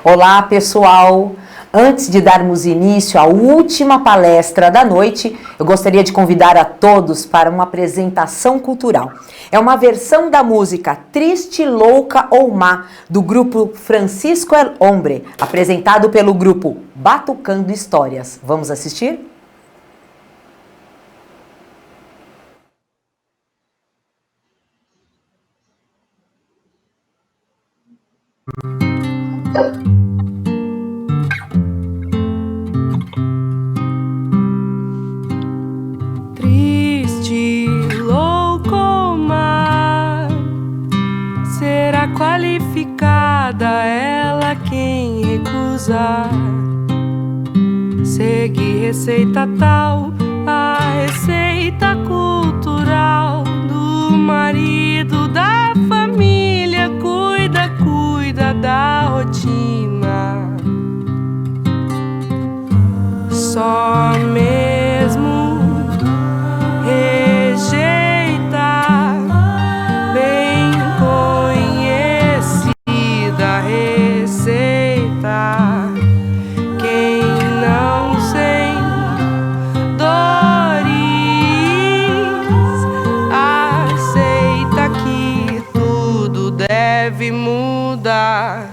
Olá, pessoal! Antes de darmos início à última palestra da noite, eu gostaria de convidar a todos para uma apresentação cultural. É uma versão da música Triste, Louca ou Má, do grupo Francisco El Hombre, apresentado pelo grupo Batucando Histórias. Vamos assistir? Triste, louco ou má, será qualificada ela quem recusar. Segue receita tal, a receita cultural do marido da família, cuida da rotina. Só mesmo rejeita bem conhecida receita. Quem não sem dores aceita que tudo deve mudar.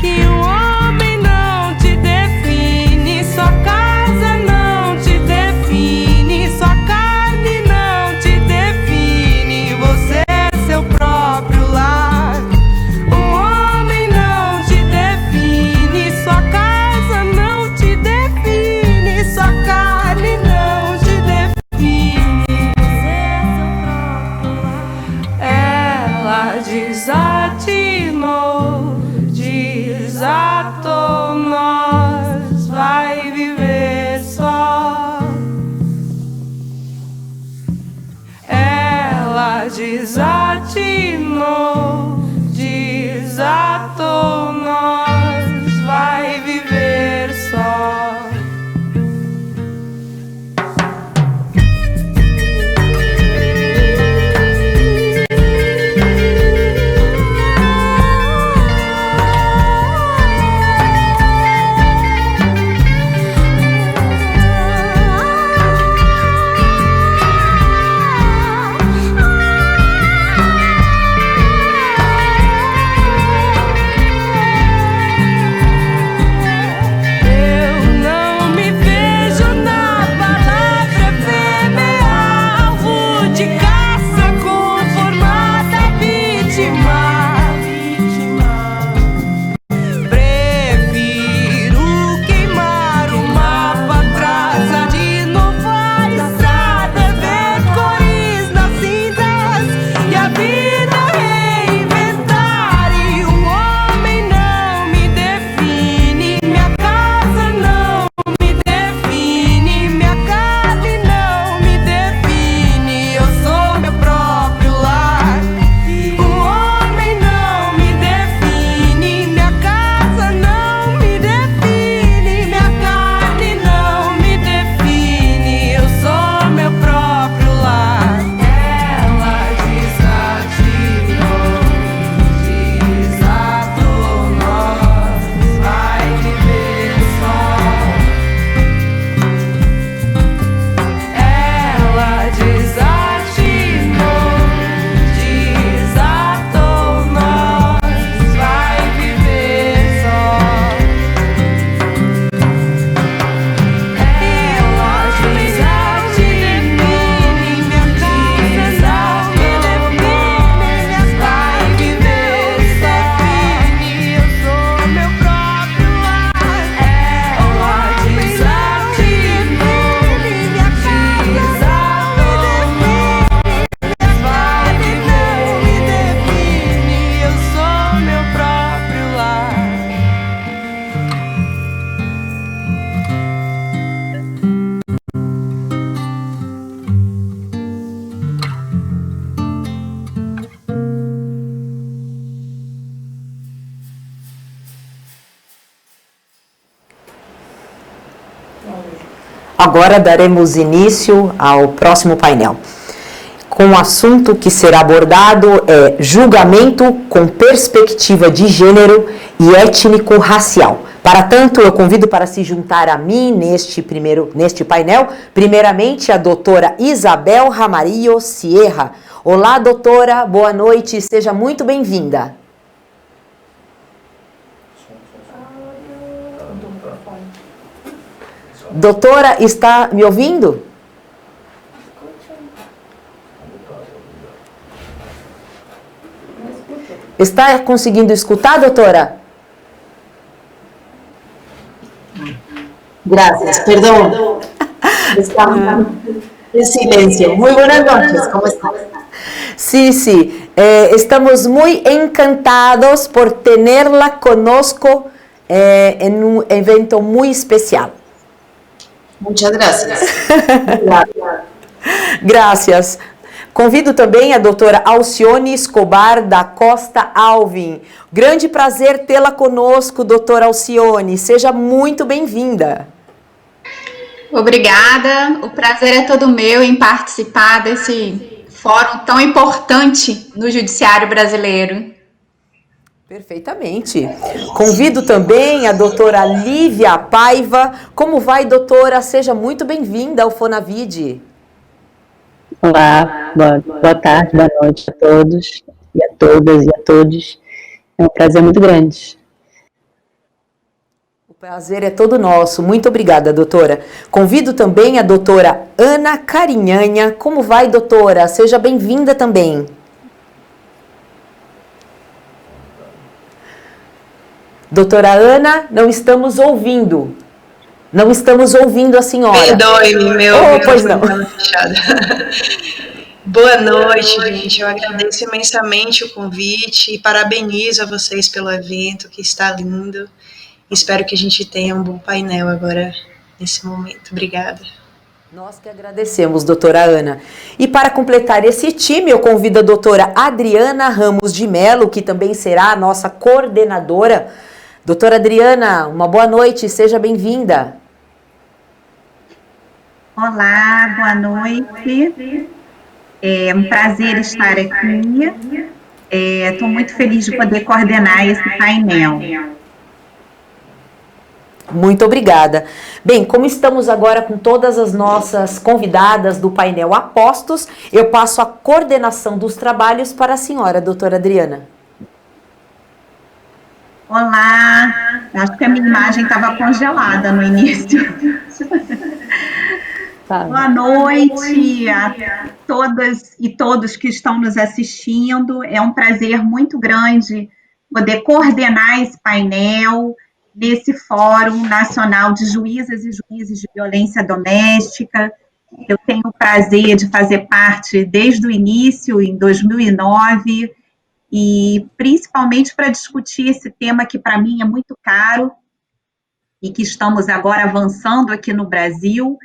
Que um homem não te define, sua casa não te define, sua carne não te define, você é seu próprio lar. Um homem não te define, sua casa não te define, sua carne não te define, você é seu próprio lar. Ela desatinou, desatou, nós vai viver só. Ela desatinou, desatou, nós vai viver só. Agora daremos início ao próximo painel. com o assunto que será abordado é julgamento com perspectiva de gênero e étnico-racial. Para tanto, eu convido para se juntar a mim neste painel, primeiramente a doutora Isabel Ramarillo Sierra. Olá, doutora, boa noite, seja muito bem-vinda. Doutora, está me ouvindo? Está conseguindo escutar, doutora? Gracias, perdón. Estamos en silencio. Muy buenas noches, ¿cómo estás? Sí, estamos muy encantados por tenerla conosco en un evento muy especial. Muchas gracias. Gracias. Convido também a doutora Alcione Escobar da Costa Alvim. Grande prazer tê-la conosco, doutora Alcione. Seja muito bem-vinda. Obrigada. O prazer é todo meu em participar desse fórum tão importante no judiciário brasileiro. Perfeitamente. Convido também a doutora Lívia Paiva. Como vai, doutora? Seja muito bem-vinda ao Fonavide. Olá, boa tarde, boa noite a todos e a todas e a todos. É um prazer muito grande. O prazer é todo nosso. Muito obrigada, doutora. Convido também a doutora Ana Carinhanha. Como vai, doutora? Seja bem-vinda também. Doutora Ana, não estamos ouvindo. Não estamos ouvindo a senhora. Perdoe-me, meu pois não. Boa noite, gente. Eu agradeço imensamente o convite e parabenizo a vocês pelo evento, que está lindo. Espero que a gente tenha um bom painel agora, nesse momento. Obrigada. Nós que agradecemos, doutora Ana. E para completar esse time, eu convido a doutora Adriana Ramos de Mello, que também será a nossa coordenadora. Doutora Adriana, uma boa noite, seja bem-vinda. Olá, boa noite. É um prazer estar aqui. Estou muito feliz de poder coordenar esse painel. Muito obrigada. Bem, como estamos agora com todas as nossas convidadas do painel apostos, eu passo a coordenação dos trabalhos para a senhora, doutora Adriana. Olá, acho que a minha imagem estava congelada no início. Boa noite a todas e todos que estão nos assistindo. É um prazer muito grande poder coordenar esse painel nesse Fórum Nacional de Juízas e Juízes de Violência Doméstica. Eu tenho o prazer de fazer parte desde o início, em 2009, e principalmente para discutir esse tema que para mim é muito caro e que estamos agora avançando aqui no Brasil,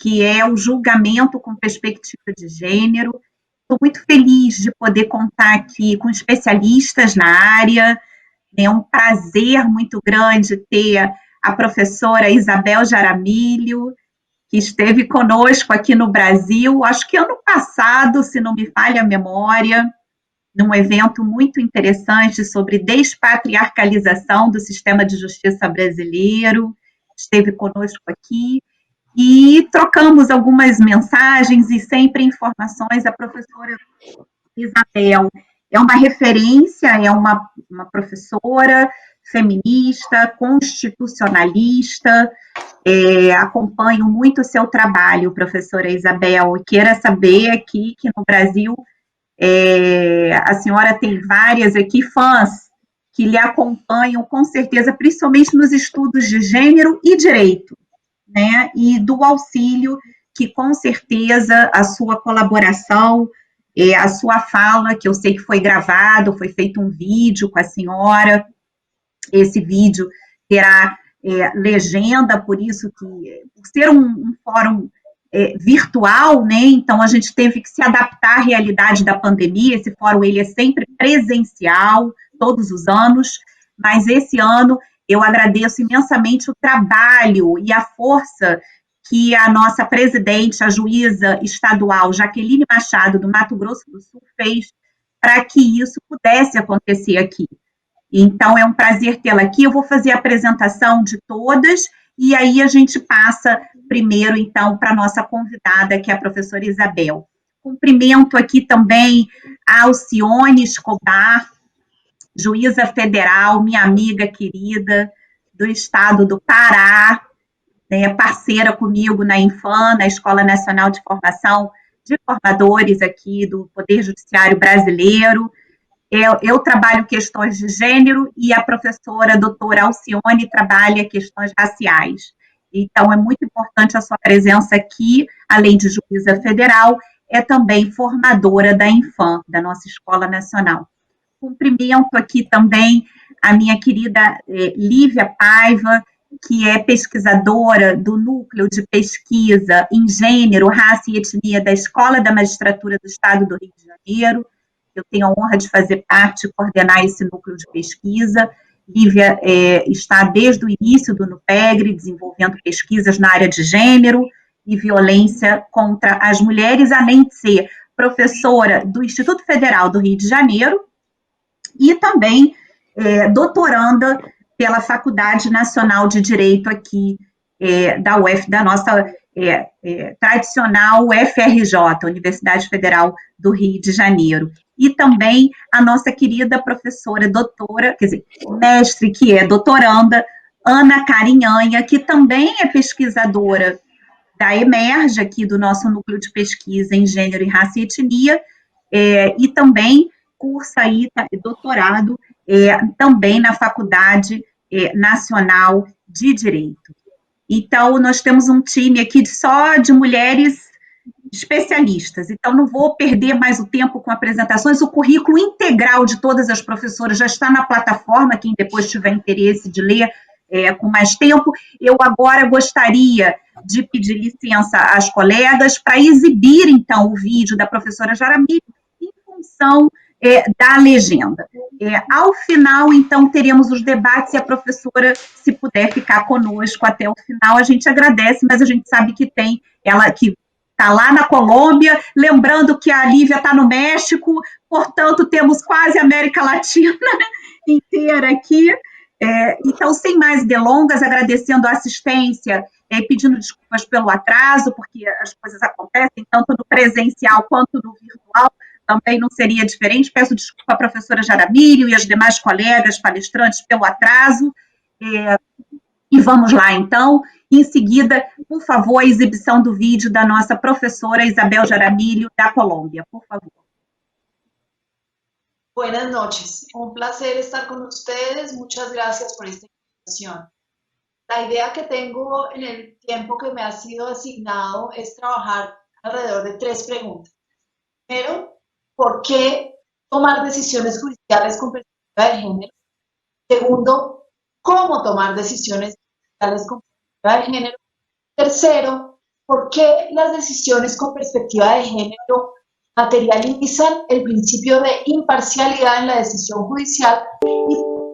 que é o julgamento com perspectiva de gênero. Estou muito feliz de poder contar aqui com especialistas na área. É um prazer muito grande ter a professora Isabel Jaramillo, que esteve conosco aqui no Brasil, acho que ano passado, se não me falha a memória, num evento muito interessante sobre despatriarcalização do sistema de justiça brasileiro. Esteve conosco aqui. E trocamos algumas mensagens e sempre informações. A professora Isabel é uma referência, é uma professora feminista, constitucionalista. Acompanho muito o seu trabalho, professora Isabel, e queira saber aqui que no Brasil a senhora tem várias aqui fãs que lhe acompanham com certeza, principalmente nos estudos de gênero e direito, né, e do auxílio, que com certeza a sua colaboração, a sua fala, que eu sei que foi gravado, foi feito um vídeo com a senhora, esse vídeo terá legenda, por isso que, por ser um fórum virtual, né, então a gente teve que se adaptar à realidade da pandemia. Esse fórum ele é sempre presencial, todos os anos, mas esse ano eu agradeço imensamente o trabalho e a força que a nossa presidente, a juíza estadual Jaqueline Machado, do Mato Grosso do Sul, fez para que isso pudesse acontecer aqui. Então, é um prazer tê-la aqui. Eu vou fazer a apresentação de todas e aí a gente passa primeiro, então, para a nossa convidada, que é a professora Isabel. Cumprimento aqui também a Alcione Escobar, juíza federal, minha amiga querida do estado do Pará, né, parceira comigo na Infam, na Escola Nacional de Formação de Formadores aqui do Poder Judiciário Brasileiro. Eu trabalho questões de gênero e a professora doutora Alcione trabalha questões raciais. Então, é muito importante a sua presença aqui, além de juíza federal, é também formadora da Infam, da nossa Escola Nacional. Cumprimento aqui também a minha querida Lívia Paiva, que é pesquisadora do Núcleo de Pesquisa em Gênero, Raça e Etnia da Escola da Magistratura do Estado do Rio de Janeiro. Eu tenho a honra de fazer parte e coordenar esse núcleo de pesquisa. Lívia está desde o início do NUPEGRE, desenvolvendo pesquisas na área de gênero e violência contra as mulheres, além de ser professora do Instituto Federal do Rio de Janeiro e também doutoranda pela Faculdade Nacional de Direito aqui da nossa tradicional UFRJ, Universidade Federal do Rio de Janeiro. E também a nossa querida professora doutora, quer dizer, mestre, que é doutoranda, Ana Carinhanha, que também é pesquisadora da Emerge, aqui do nosso núcleo de pesquisa em gênero e raça e etnia, e também cursa aí doutorado também na Faculdade Nacional de Direito. Então, nós temos um time aqui só de mulheres especialistas, então não vou perder mais o tempo com apresentações, o currículo integral de todas as professoras já está na plataforma, quem depois tiver interesse de ler com mais tempo. Eu agora gostaria de pedir licença às colegas para exibir, então, o vídeo da professora Jaramillo em função da legenda. Ao final, então, teremos os debates e a professora, se puder ficar conosco até o final, a gente agradece, mas a gente sabe que tem ela que está lá na Colômbia, lembrando que a Lívia está no México, portanto, temos quase a América Latina inteira aqui. Então, sem mais delongas, agradecendo a assistência, pedindo desculpas pelo atraso, porque as coisas acontecem tanto no presencial quanto no virtual, também não seria diferente. Peço desculpa à professora Jaramillo e aos demais colegas palestrantes pelo atraso. E vamos lá, então. Em seguida, por favor, a exibição do vídeo da nossa professora Isabel Jaramillo, da Colômbia, por favor. Buenas noches, un placer estar con ustedes, muchas gracias por esta invitación. La idea que tengo en el tiempo que me ha sido asignado es trabajar alrededor de 3 preguntas. Primero, ¿por qué tomar decisiones judiciales con perspectiva de género? Segundo, ¿cómo tomar decisiones judiciales con perspectiva de género? Tercero, ¿por qué las decisiones con perspectiva de género materializan el principio de imparcialidad en la decisión judicial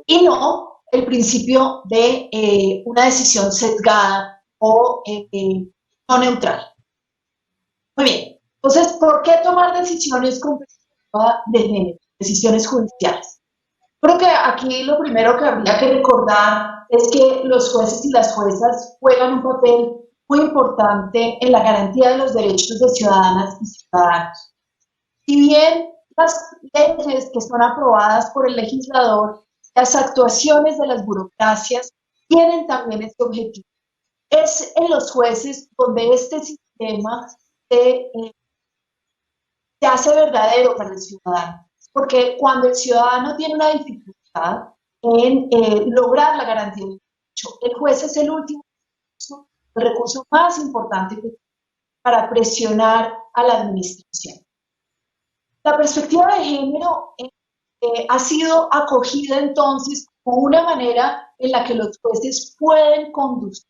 y no el principio de una decisión sesgada o no neutral? Muy bien, entonces, ¿por qué tomar decisiones con perspectiva de género, decisiones judiciales? Creo que aquí lo primero que habría que recordar es que los jueces y las juezas juegan un papel muy importante en la garantía de los derechos de ciudadanas y ciudadanos. Si bien las leyes que son aprobadas por el legislador, las actuaciones de las burocracias tienen también este objetivo. Es en los jueces donde este sistema se hace verdadero para el ciudadano, porque cuando el ciudadano tiene una dificultad en lograr la garantía del derecho, el juez es el último recurso, el recurso más importante para presionar a la administración. La perspectiva de género ha sido acogida entonces como una manera en la que los jueces pueden conducir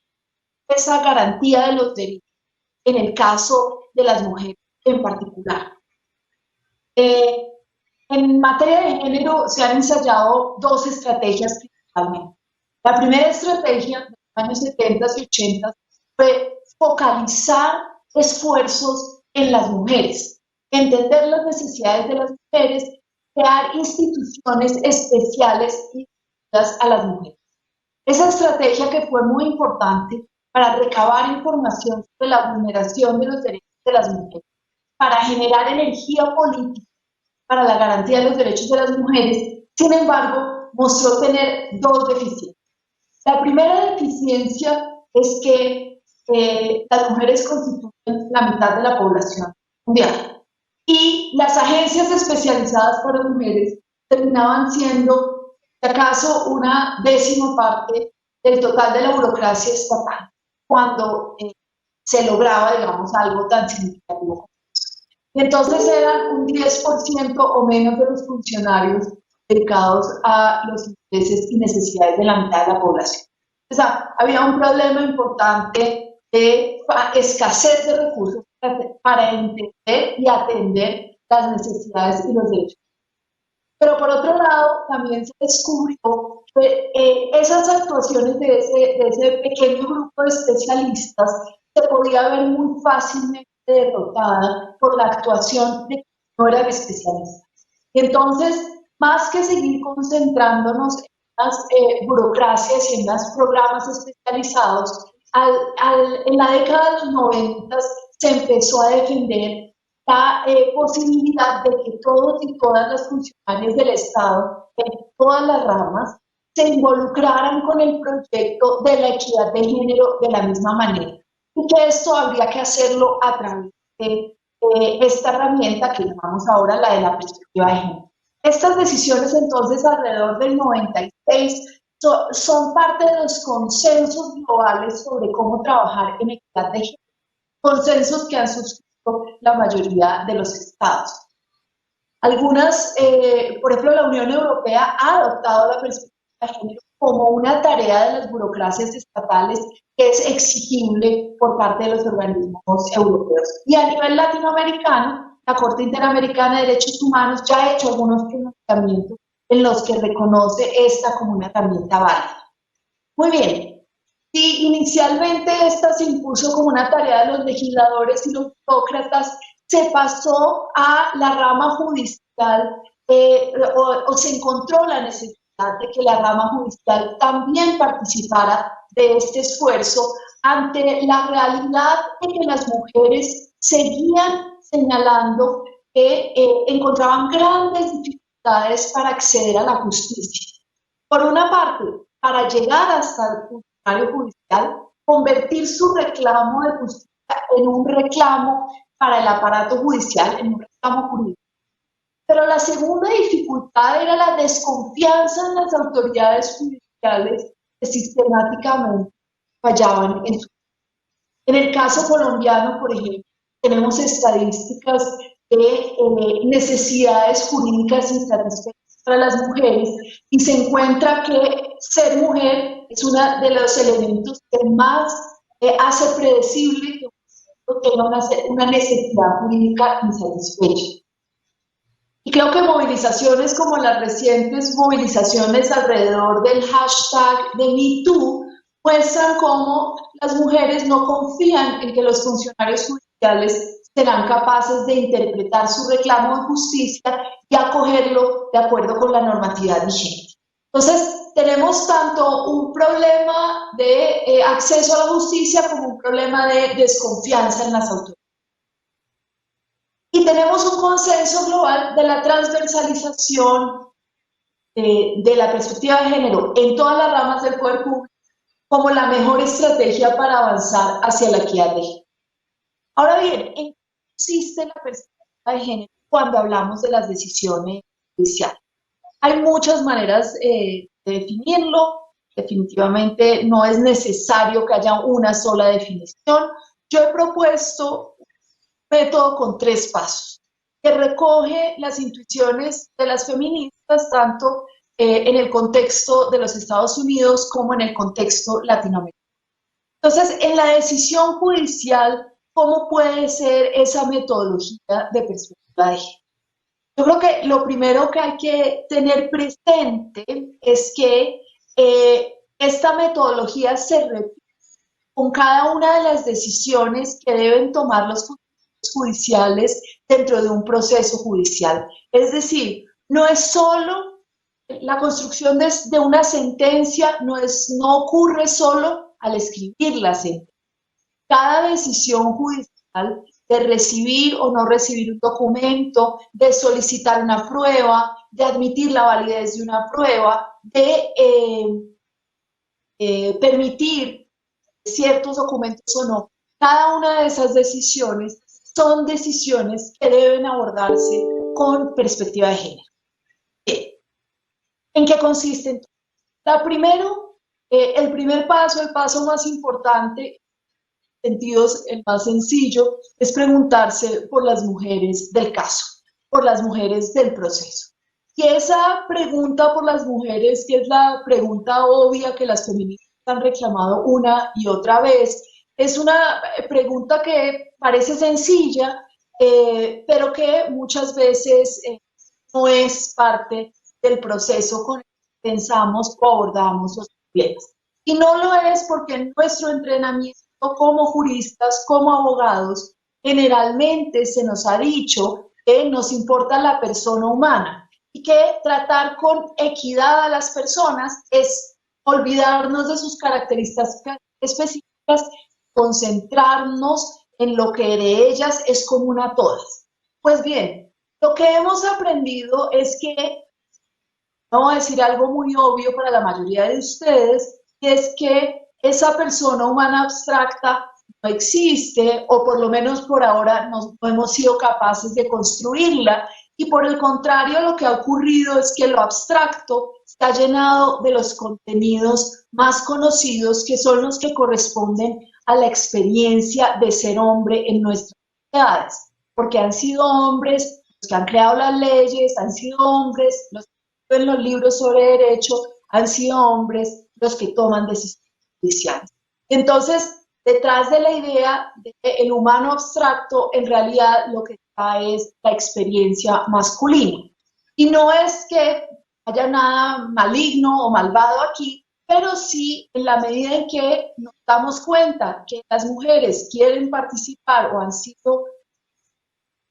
esa garantía de los derechos en el caso de las mujeres en particular. En materia de género se han ensayado 2 estrategias principalmente. La primera estrategia de los años 70 y 80 fue focalizar esfuerzos en las mujeres, entender las necesidades de las mujeres, crear instituciones especiales dirigidas a las mujeres. Esa estrategia que fue muy importante para recabar información sobre la vulneración de los derechos de las mujeres, para generar energía política para la garantía de los derechos de las mujeres, sin embargo, mostró tener dos deficiencias. La primera deficiencia es que las mujeres constituyen la mitad de la población mundial y las agencias especializadas para mujeres terminaban siendo, si acaso, una décima parte del total de la burocracia estatal, cuando se lograba, digamos, algo tan significativo como eso. Y entonces eran un 10% o menos de los funcionarios dedicados a los intereses y necesidades de la mitad de la población. O sea, había un problema importante de escasez de recursos para entender y atender las necesidades y los derechos. Pero por otro lado, también se descubrió que esas actuaciones de ese pequeño grupo de especialistas se podía ver muy fácilmente derrotada por la actuación de quienes no eran especialistas. Y entonces, más que seguir concentrándonos en las burocracias y en los programas especializados, en la década de los 90 se empezó a defender la posibilidad de que todos y todas las funcionarias del Estado, en todas las ramas, se involucraran con el proyecto de la equidad de género de la misma manera. Y que esto habría que hacerlo a través de esta herramienta que llamamos ahora la de la perspectiva de género. Estas decisiones, entonces, alrededor del 96, son parte de los consensos globales sobre cómo trabajar en equidad de género, consensos que han suscrito la mayoría de los estados. Algunas, por ejemplo, la Unión Europea ha adoptado la perspectiva de género como una tarea de las burocracias estatales que es exigible por parte de los organismos europeos. Y a nivel latinoamericano, la Corte Interamericana de Derechos Humanos ya ha hecho algunos pronunciamientos en los que reconoce esta como una herramienta válida. Muy bien. Si inicialmente esta se impuso como una tarea de los legisladores y los burócratas, se pasó a la rama judicial o se encontró la necesidad de que la rama judicial también participara de este esfuerzo ante la realidad de que las mujeres seguían señalando que encontraban grandes dificultades para acceder a la justicia. Por una parte, para llegar hasta el funcionario judicial, convertir su reclamo de justicia en un reclamo para el aparato judicial, en un reclamo jurídico. Pero la segunda dificultad era la desconfianza en las autoridades judiciales que sistemáticamente fallaban en su. En el caso colombiano, por ejemplo, tenemos estadísticas de necesidades jurídicas insatisfechas para las mujeres y se encuentra que ser mujer es uno de los elementos que más hace predecible que tenga una necesidad jurídica insatisfecha. Y creo que movilizaciones como las recientes movilizaciones alrededor del hashtag de #MeToo muestran cómo las mujeres no confían en que los funcionarios judiciales serán capaces de interpretar su reclamo de justicia y acogerlo de acuerdo con la normatividad vigente. Entonces, tenemos tanto un problema de acceso a la justicia como un problema de desconfianza en las autoridades. Y tenemos un consenso global de la transversalización de la perspectiva de género en todas las ramas del poder público como la mejor estrategia para avanzar hacia la equidad de género. Ahora bien, ¿en qué consiste la perspectiva de género cuando hablamos de las decisiones judiciales? Hay muchas maneras de definirlo. Definitivamente no es necesario que haya una sola definición. Yo he propuesto un método con 3 pasos que recoge las intuiciones de las feministas tanto en el contexto de los Estados Unidos como en el contexto latinoamericano. Entonces, en la decisión judicial, ¿cómo puede ser esa metodología de perspectiva de género? Yo creo que lo primero que hay que tener presente es que esta metodología se repite con cada una de las decisiones que deben tomar los funcionarios judiciales dentro de un proceso judicial. Es decir, no es solo la construcción de una sentencia, no ocurre solo al escribir la sentencia. Cada decisión judicial de recibir o no recibir un documento, de solicitar una prueba, de admitir la validez de una prueba, de permitir ciertos documentos o no. Cada una de esas decisiones son decisiones que deben abordarse con perspectiva de género. ¿En qué consiste? El primer paso, el paso más importante, en sentidos el más sencillo, es preguntarse por las mujeres del caso, por las mujeres del proceso. Y esa pregunta por las mujeres, que es la pregunta obvia que las feministas han reclamado una y otra vez, es una pregunta que parece sencilla, pero que muchas veces no es parte del proceso con el que pensamos o abordamos los problemas. Y no lo es porque en nuestro entrenamiento como juristas, como abogados, generalmente se nos ha dicho que nos importa la persona humana y que tratar con equidad a las personas es olvidarnos de sus características específicas, concentrarnos en lo que de ellas es común a todas. Pues bien, lo que hemos aprendido es que, no voy a decir algo muy obvio para la mayoría de ustedes, es que esa persona humana abstracta no existe, o por lo menos por ahora no hemos sido capaces de construirla, y por el contrario lo que ha ocurrido es que lo abstracto está llenado de los contenidos más conocidos, que son los que corresponden a la experiencia de ser hombre en nuestras sociedades, porque han sido hombres los que han creado las leyes, han sido hombres los que escriben los libros sobre derecho, han sido hombres los que toman decisiones judiciales. Entonces, detrás de la idea del humano abstracto, en realidad lo que está es la experiencia masculina. Y no es que haya nada maligno o malvado aquí, pero sí en la medida en que nos damos cuenta que las mujeres quieren participar o han sido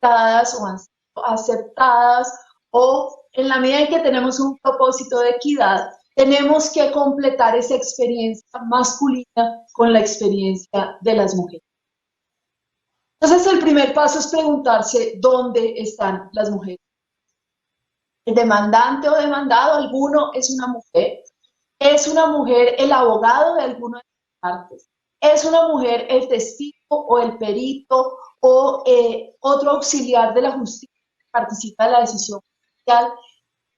dadas o han sido aceptadas, o en la medida en que tenemos un propósito de equidad, tenemos que completar esa experiencia masculina con la experiencia de las mujeres. Entonces, el primer paso es preguntarse dónde están las mujeres. El demandante o demandado, alguno es una mujer el abogado de alguna de las partes, es una mujer el testigo o el perito o otro auxiliar de la justicia que participa en la decisión judicial,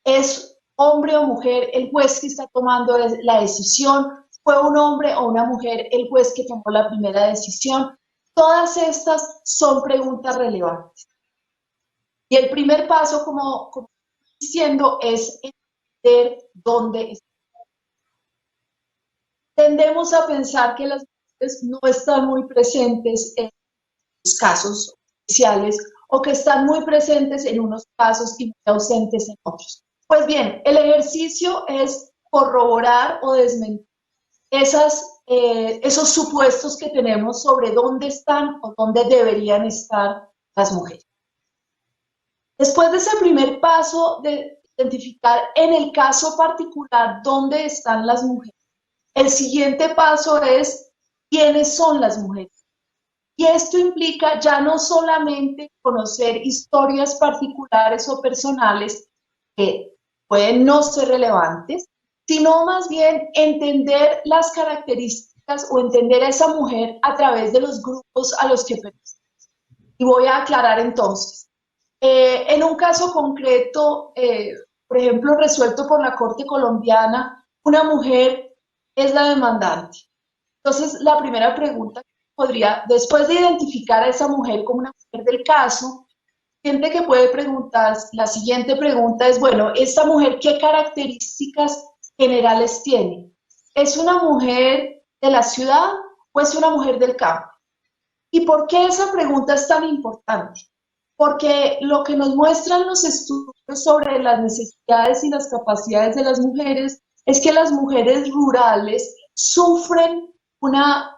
es hombre o mujer el juez que está tomando la decisión, fue un hombre o una mujer el juez que tomó la primera decisión. Todas estas son preguntas relevantes. Y el primer paso, como estoy diciendo, es entender dónde están. Tendemos a pensar que las mujeres no están muy presentes en los casos judiciales o que están muy presentes en unos casos y muy ausentes en otros. Pues bien, el ejercicio es corroborar o desmentir esos supuestos que tenemos sobre dónde están o dónde deberían estar las mujeres. Después de ese primer paso de identificar en el caso particular dónde están las mujeres, el siguiente paso es quiénes son las mujeres. Y esto implica ya no solamente conocer historias particulares o personales que pueden no ser relevantes, sino más bien entender las características o entender a esa mujer a través de los grupos a los que pertenece. Y voy a aclarar entonces. En un caso concreto, por ejemplo, resuelto por la Corte colombiana, una mujer es la demandante. Entonces, la primera pregunta podría, después de identificar a esa mujer como una mujer del caso, gente que puede preguntar, la siguiente pregunta es, bueno, ¿esta mujer qué características generales tiene? ¿Es una mujer de la ciudad o es una mujer del campo? ¿Y por qué esa pregunta es tan importante? Porque lo que nos muestran los estudios sobre las necesidades y las capacidades de las mujeres es que las mujeres rurales sufren una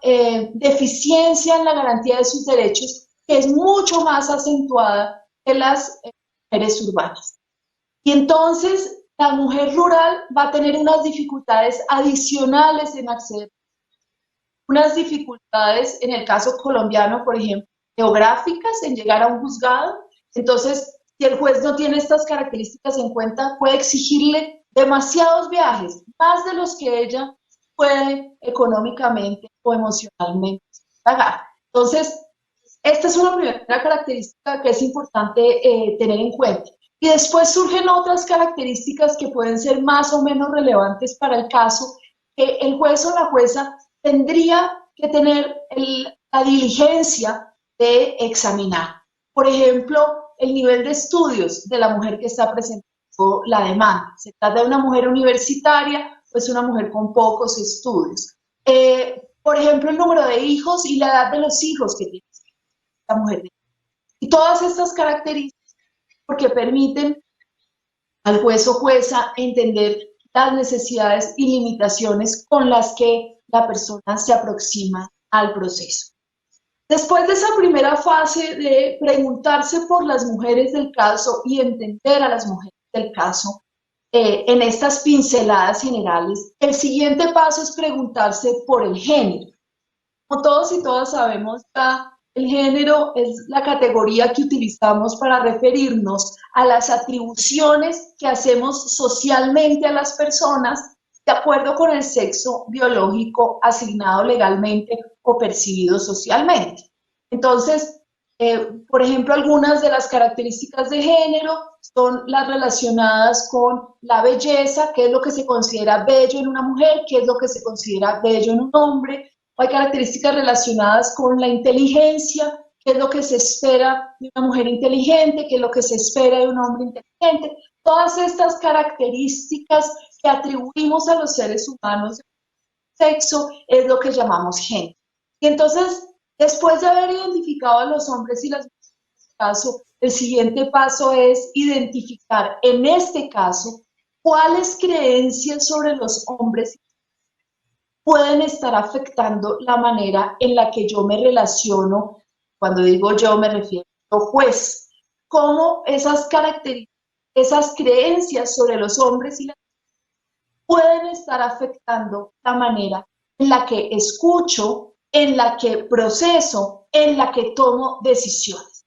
deficiencia en la garantía de sus derechos que es mucho más acentuada que las mujeres urbanas. Y entonces la mujer rural va a tener unas dificultades adicionales en acceder, unas dificultades en el caso colombiano, por ejemplo, geográficas en llegar a un juzgado. Entonces, si el juez no tiene estas características en cuenta, puede exigirle demasiados viajes, más de los que ella puede económicamente o emocionalmente pagar. Entonces, esta es una primera característica que es importante tener en cuenta. Y después surgen otras características que pueden ser más o menos relevantes para el caso, que el juez o la jueza tendría que tener la diligencia de examinar. Por ejemplo, el nivel de estudios de la mujer que está presentando la demanda. ¿Se trata de una mujer universitaria o es una mujer con pocos estudios? Por ejemplo, el número de hijos y la edad de los hijos que tiene esta mujer. Y todas estas características porque permiten al juez o jueza entender las necesidades y limitaciones con las que la persona se aproxima al proceso. Después de esa primera fase de preguntarse por las mujeres del caso y entender a las mujeres del caso, en estas pinceladas generales, el siguiente paso es preguntarse por el género. Como todos y todas sabemos, el género es la categoría que utilizamos para referirnos a las atribuciones que hacemos socialmente a las personas de acuerdo con el sexo biológico asignado legalmente o percibido socialmente. Entonces, por ejemplo, algunas de las características de género son las relacionadas con la belleza, qué es lo que se considera bello en una mujer, qué es lo que se considera bello en un hombre. Hay características relacionadas con la inteligencia, qué es lo que se espera de una mujer inteligente, qué es lo que se espera de un hombre inteligente. Todas estas características que atribuimos a los seres humanos de sexo es lo que llamamos género. Y entonces, después de haber identificado a los hombres y las mujeres en este caso, el siguiente paso es identificar, en este caso, cuáles creencias sobre los hombres pueden estar afectando la manera en la que yo me relaciono. Cuando digo yo, me refiero a juez. Cómo esas características, esas creencias sobre los hombres y las mujeres pueden estar afectando la manera en la que escucho, en la que proceso, en la que tomo decisiones.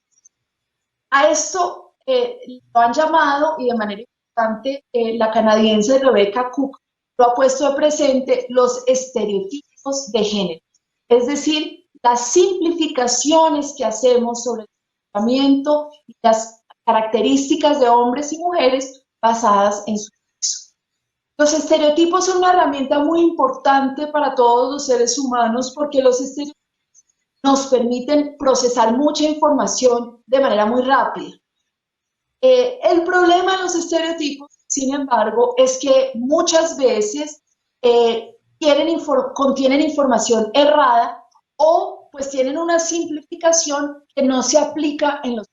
A esto lo han llamado, y de manera importante, la canadiense Rebecca Cook lo ha puesto de presente, los estereotipos de género. Es decir, las simplificaciones que hacemos sobre el comportamiento y las características de hombres y mujeres basadas en su sexo. Los estereotipos son una herramienta muy importante para todos los seres humanos porque los estereotipos nos permiten procesar mucha información de manera muy rápida. El problema de los estereotipos, sin embargo, es que muchas veces contienen información errada o pues tienen una simplificación que no se aplica en los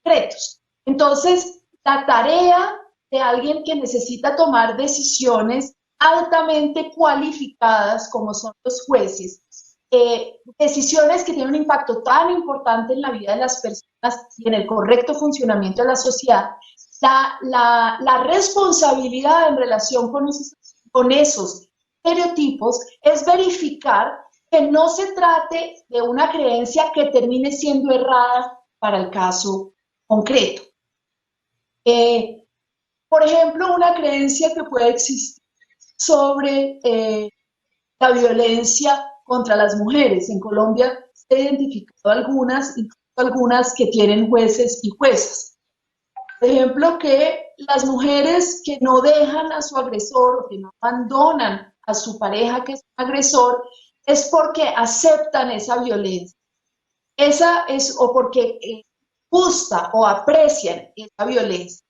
concretos. Entonces, la tarea de alguien que necesita tomar decisiones altamente cualificadas, como son los jueces, decisiones que tienen un impacto tan importante en la vida de las personas y en el correcto funcionamiento de la sociedad, la responsabilidad en relación con esos estereotipos es verificar que no se trate de una creencia que termine siendo errada para el caso concreto. Por ejemplo, una creencia que puede existir sobre la violencia contra las mujeres. En Colombia se han identificado algunas que tienen jueces y juezas. Por ejemplo, que las mujeres que no dejan a su agresor o que no abandonan a su pareja que es un agresor es porque aceptan esa violencia. Esa es o porque gusta o aprecian esa violencia.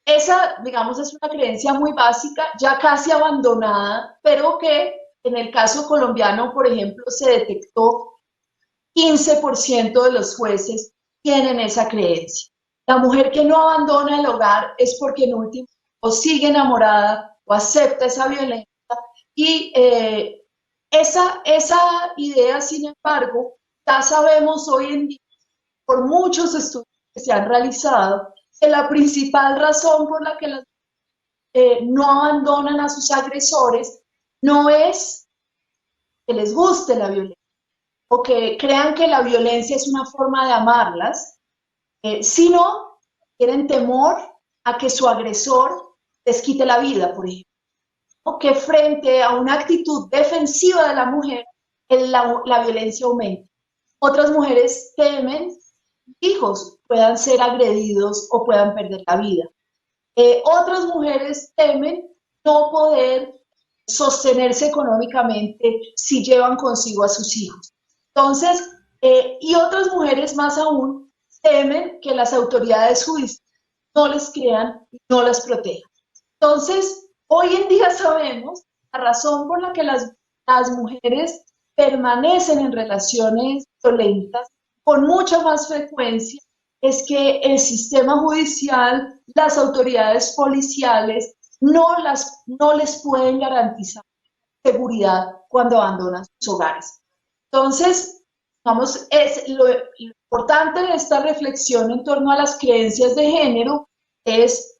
Esa, digamos, es una creencia muy básica, ya casi abandonada, pero que en el caso colombiano, por ejemplo, se detectó 15% de los jueces tienen esa creencia. La mujer que no abandona el hogar es porque en último o sigue enamorada o acepta esa violencia y Esa idea, sin embargo, ya sabemos hoy en día, por muchos estudios que se han realizado, que la principal razón por la que las no abandonan a sus agresores no es que les guste la violencia o que crean que la violencia es una forma de amarlas, sino tienen temor a que su agresor les quite la vida, por ejemplo, o que frente a una actitud defensiva de la mujer, la violencia aumenta. Otras mujeres temen que hijos puedan ser agredidos o puedan perder la vida. Otras mujeres temen no poder sostenerse económicamente si llevan consigo a sus hijos. Entonces, y otras mujeres más aún temen que las autoridades judiciales no les crean y no las protejan. Entonces, hoy en día sabemos la razón por la que las mujeres permanecen en relaciones violentas con mucha más frecuencia es que el sistema judicial, las autoridades policiales no les pueden garantizar seguridad cuando abandonan sus hogares. Entonces, vamos, es lo importante de esta reflexión en torno a las creencias de género es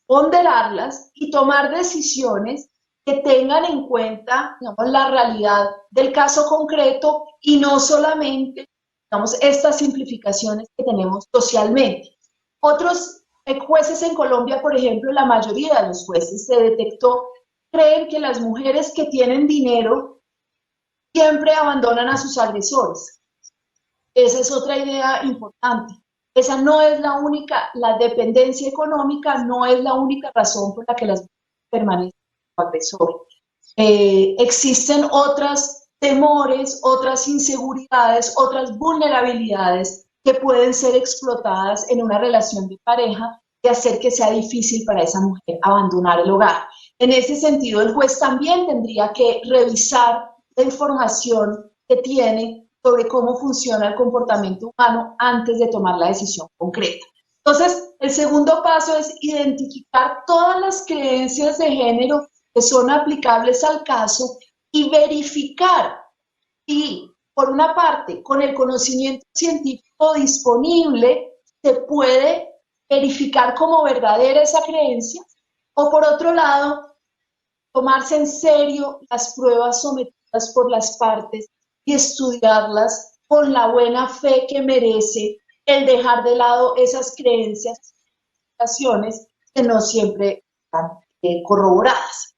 ponderarlas y tomar decisiones que tengan en cuenta, digamos, la realidad del caso concreto y no solamente, digamos, estas simplificaciones que tenemos socialmente. Otros jueces en Colombia, por ejemplo, la mayoría de los jueces se detectó, creen que las mujeres que tienen dinero siempre abandonan a sus agresores. Esa es otra idea importante. Esa no es la única, la dependencia económica no es la única razón por la que las mujeres permanecen con su agresor. Existen otros temores, otras inseguridades, otras vulnerabilidades que pueden ser explotadas en una relación de pareja y hacer que sea difícil para esa mujer abandonar el hogar. En ese sentido, el juez también tendría que revisar la información que tiene sobre cómo funciona el comportamiento humano antes de tomar la decisión concreta. Entonces, el segundo paso es identificar todas las creencias de género que son aplicables al caso y verificar si, por una parte, con el conocimiento científico disponible, se puede verificar como verdadera esa creencia, o por otro lado, tomarse en serio las pruebas sometidas por las partes y estudiarlas con la buena fe que merece el dejar de lado esas creencias que no siempre están corroboradas.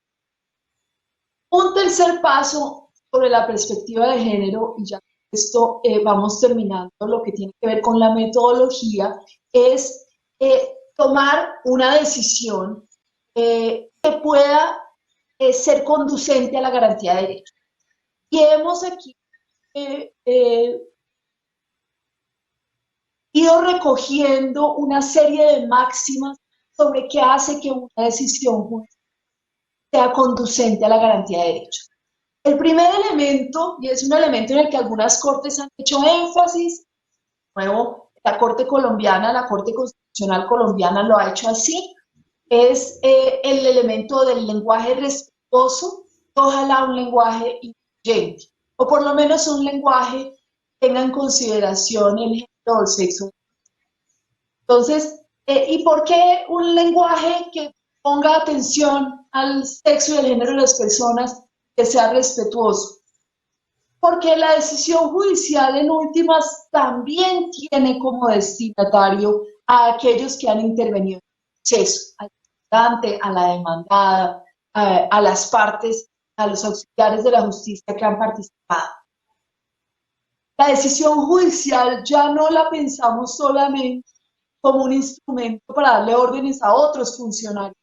Un tercer paso sobre la perspectiva de género, y ya con esto vamos terminando lo que tiene que ver con la metodología, es tomar una decisión que pueda ser conducente a la garantía de derechos. Y hemos aquí ido recogiendo una serie de máximas sobre qué hace que una decisión judicial sea conducente a la garantía de derechos. El primer elemento, y es un elemento en el que algunas cortes han hecho énfasis, luego la Corte colombiana, la Corte Constitucional colombiana lo ha hecho así, es el elemento del lenguaje respetuoso, ojalá un lenguaje incluyente, o por lo menos un lenguaje que tenga en consideración el género o el sexo. Entonces, ¿y por qué un lenguaje que ponga atención al sexo y al género de las personas, que sea respetuoso? Porque la decisión judicial en últimas también tiene como destinatario a aquellos que han intervenido en el proceso, al demandante, a la demandada, a las partes, a los auxiliares de la justicia que han participado. La decisión judicial ya no la pensamos solamente como un instrumento para darle órdenes a otros funcionarios.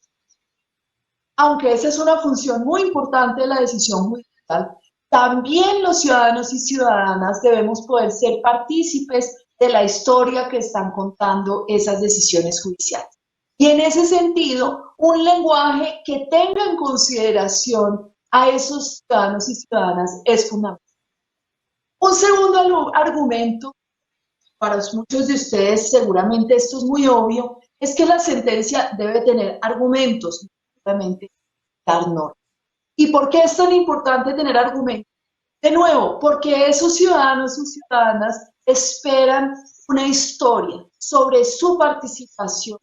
Aunque esa es una función muy importante de la decisión judicial, también los ciudadanos y ciudadanas debemos poder ser partícipes de la historia que están contando esas decisiones judiciales. Y en ese sentido, un lenguaje que tenga en consideración a esos ciudadanos y ciudadanas es fundamental. Un segundo argumento, para muchos de ustedes seguramente esto es muy obvio, es que la sentencia debe tener argumentos, obviamente dar normas. ¿Y por qué es tan importante tener argumentos? De nuevo, porque esos ciudadanos o ciudadanas esperan una historia sobre su participación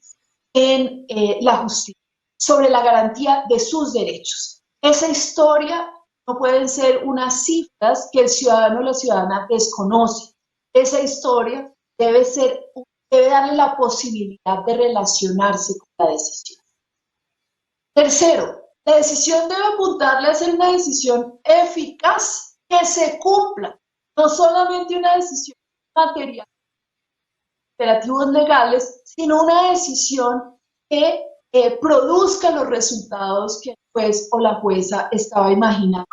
en la justicia, sobre la garantía de sus derechos. Esa historia no pueden ser unas cifras que el ciudadano o la ciudadana desconoce. Esa historia debe darle la posibilidad de relacionarse con la decisión. Tercero, la decisión debe apuntarle a ser una decisión eficaz, que se cumpla, no solamente una decisión material, operativos legales, sino una decisión que produzca los resultados que el juez o la jueza estaba imaginando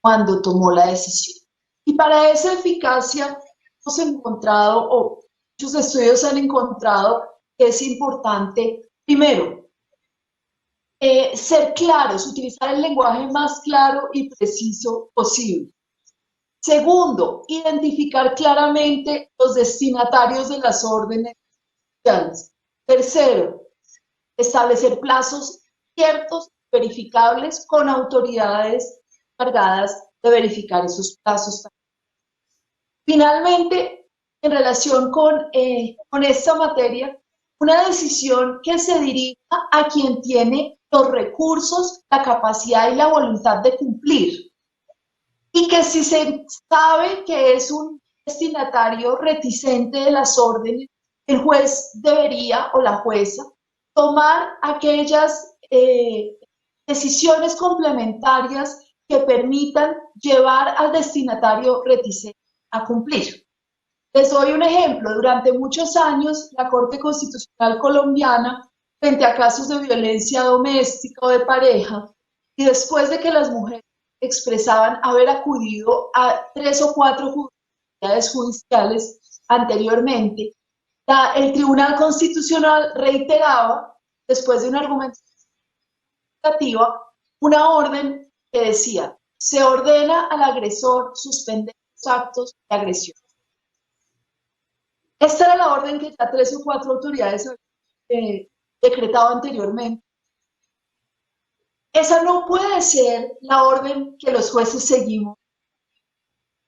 cuando tomó la decisión. Y para esa eficacia hemos encontrado, o muchos estudios han encontrado, que es importante, primero, ser claros, utilizar el lenguaje más claro y preciso posible. Segundo, identificar claramente los destinatarios de las órdenes judiciales. Tercero, establecer plazos ciertos, verificables, con autoridades encargadas de verificar esos plazos. Finalmente, en relación con esta materia, una decisión que se dirija a quien tiene los recursos, la capacidad y la voluntad de cumplir. Y que si se sabe que es un destinatario reticente de las órdenes, el juez debería, o la jueza, tomar aquellas decisiones complementarias que permitan llevar al destinatario reticente a cumplir. Les doy un ejemplo. Durante muchos años, la Corte Constitucional colombiana, frente a casos de violencia doméstica o de pareja, y después de que las mujeres expresaban haber acudido a 3 o 4 autoridades judiciales anteriormente, el Tribunal Constitucional reiteraba, después de una argumentación administrativa, una orden que decía: se ordena al agresor suspender los actos de agresión. Esta era la orden que ya 3 o 4 autoridades habían decretado anteriormente. Esa no puede ser la orden que los jueces seguimos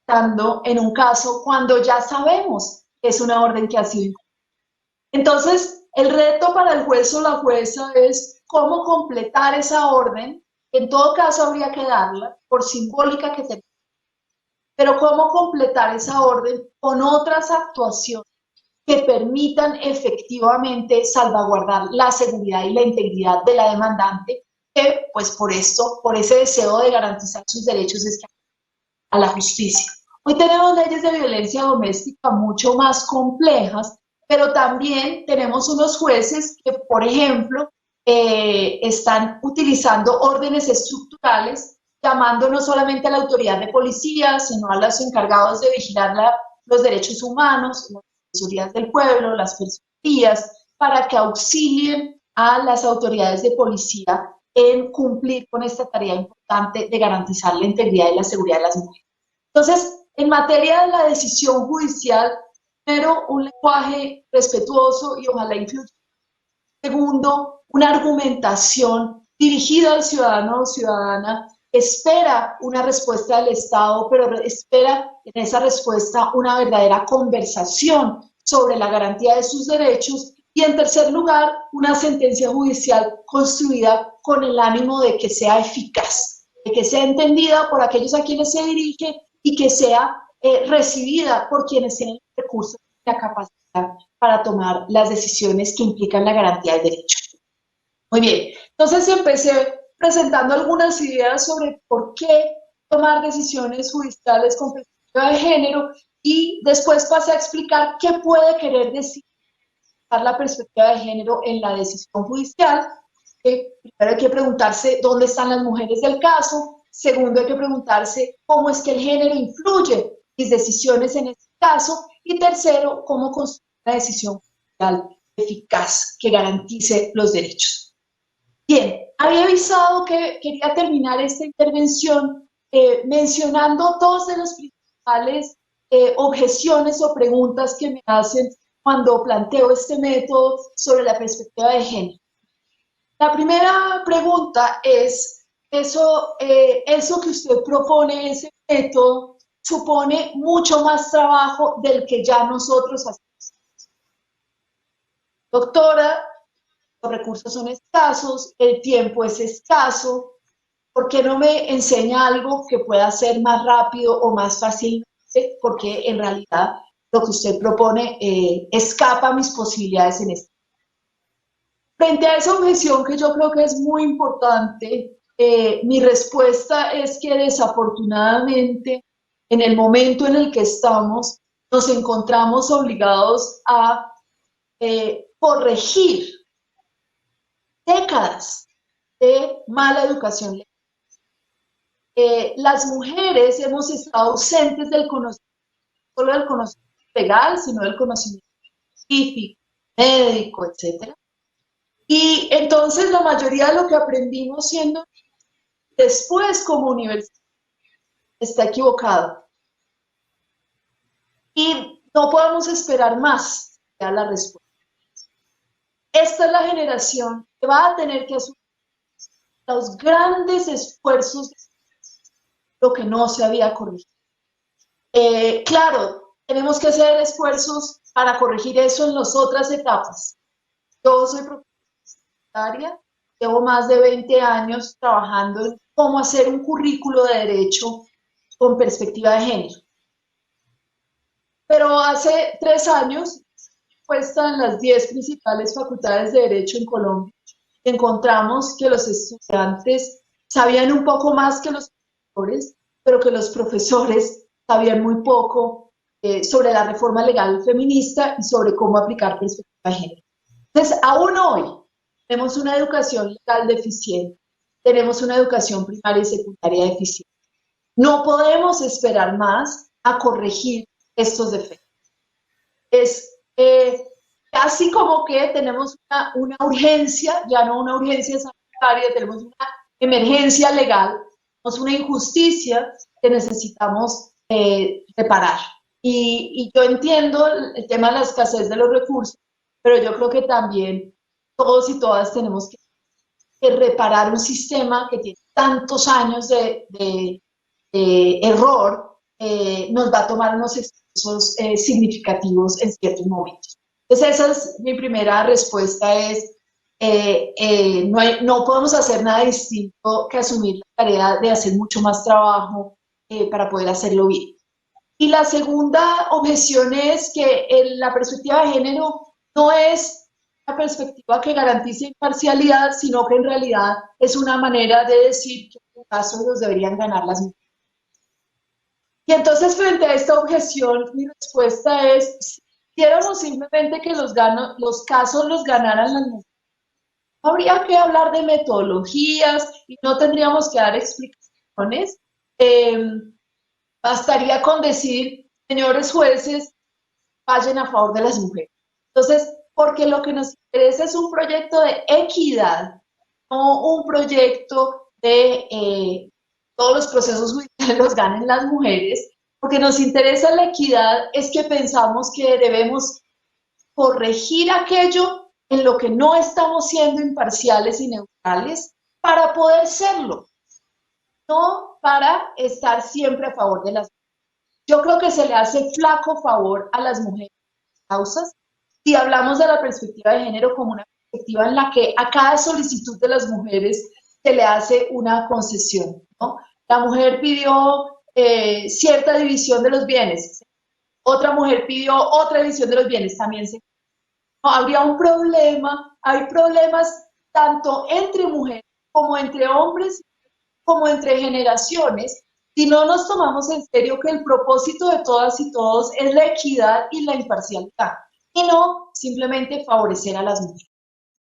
dando en un caso cuando ya sabemos que es una orden que ha sido incumplida. Entonces, el reto para el juez o la jueza es cómo completar esa orden. En todo caso, habría que darla, por simbólica que tenga, pero cómo completar esa orden con otras actuaciones que permitan efectivamente salvaguardar la seguridad y la integridad de la demandante, que pues por ese deseo de garantizar sus derechos es que a la justicia. Hoy tenemos leyes de violencia doméstica mucho más complejas, pero también tenemos unos jueces que, por ejemplo, están utilizando órdenes estructurales, llamando no solamente a la autoridad de policía, sino a los encargados de vigilar los derechos humanos, las defensorías del pueblo, las personerías, para que auxilien a las autoridades de policía en cumplir con esta tarea importante de garantizar la integridad y la seguridad de las mujeres. Entonces, en materia de la decisión judicial, primero, un lenguaje respetuoso y ojalá incluyente. Segundo, una argumentación dirigida al ciudadano o ciudadana. Espera una respuesta del Estado, pero espera en esa respuesta una verdadera conversación sobre la garantía de sus derechos. Y en tercer lugar, una sentencia judicial construida con el ánimo de que sea eficaz, de que sea entendida por aquellos a quienes se dirige y que sea recibida por quienes tienen recursos y la capacidad para tomar las decisiones que implican la garantía del derecho. Muy bien, entonces empecé presentando algunas ideas sobre por qué tomar decisiones judiciales con perspectiva de género y después pasé a explicar qué puede querer decir la perspectiva de género en la decisión judicial. Primero hay que preguntarse dónde están las mujeres del caso. Segundo, hay que preguntarse cómo es que el género influye en mis decisiones en este caso. Y tercero, cómo construir una decisión judicial eficaz que garantice los derechos. Bien, había avisado que quería terminar esta intervención mencionando dos de las principales objeciones o preguntas que me hacen cuando planteo este método sobre la perspectiva de género. La primera pregunta es, eso que usted propone, ese método, supone mucho más trabajo del que ya nosotros hacemos. Doctora, los recursos son escasos, el tiempo es escaso, ¿por qué no me enseña algo que pueda ser más rápido o más fácil? Porque en realidad lo que usted propone escapa a mis posibilidades en esto. Frente a esa objeción que yo creo que es muy importante, mi respuesta es que desafortunadamente en el momento en el que estamos nos encontramos obligados a corregir décadas de mala educación. Las mujeres hemos estado ausentes del conocimiento, no solo del conocimiento legal, sino del conocimiento científico, médico, etc. Y entonces la mayoría de lo que aprendimos siendo después como universidad está equivocado. Y no podemos esperar más a la respuesta. Esta es la generación que va a tener que asumir los grandes esfuerzos de lo que no se había corregido. Claro, tenemos que hacer esfuerzos para corregir eso en las otras etapas. Yo soy profesora, llevo más de 20 años trabajando en cómo hacer un currículo de derecho con perspectiva de género. Pero hace 3 años, puesta en las 10 principales facultades de derecho en Colombia, encontramos que los estudiantes sabían un poco más que los profesores, pero que los profesores sabían muy poco sobre la reforma legal feminista y sobre cómo aplicar perspectiva de género. Entonces, aún hoy tenemos una educación legal deficiente, tenemos una educación primaria y secundaria deficiente. No podemos esperar más a corregir estos defectos. Es casi como que tenemos una urgencia, ya no una urgencia sanitaria, tenemos una emergencia legal, tenemos una injusticia que necesitamos reparar. Y yo entiendo el tema de la escasez de los recursos, pero yo creo que también todos y todas tenemos que reparar un sistema que tiene tantos años de error, nos va a tomar unos esfuerzos significativos en ciertos momentos. Entonces esa es mi primera respuesta, es no podemos hacer nada distinto que asumir la tarea de hacer mucho más trabajo para poder hacerlo bien. Y la segunda objeción es que la perspectiva de género no es una perspectiva que garantice imparcialidad, sino que en realidad es una manera de decir que en caso los deberían ganar las mujeres. Y entonces frente a esta objeción, mi respuesta es, si quisiéramos simplemente que los casos los ganaran las mujeres, no habría que hablar de metodologías y no tendríamos que dar explicaciones. Bastaría con decir, señores jueces, vayan a favor de las mujeres. Entonces, porque lo que nos interesa es un proyecto de equidad, no un proyecto de todos los procesos judiciales los ganen las mujeres, porque nos interesa la equidad, es que pensamos que debemos corregir aquello en lo que no estamos siendo imparciales y neutrales para poder serlo, no para estar siempre a favor de las mujeres. Yo creo que se le hace flaco favor a las mujeres causas si hablamos de la perspectiva de género como una perspectiva en la que a cada solicitud de las mujeres se le hace una concesión, ¿no? La mujer pidió cierta división de los bienes, otra mujer pidió otra división de los bienes, también no, habría un problema, hay problemas tanto entre mujeres como entre hombres, como entre generaciones, si no nos tomamos en serio que el propósito de todas y todos es la equidad y la imparcialidad, y no simplemente favorecer a las mujeres.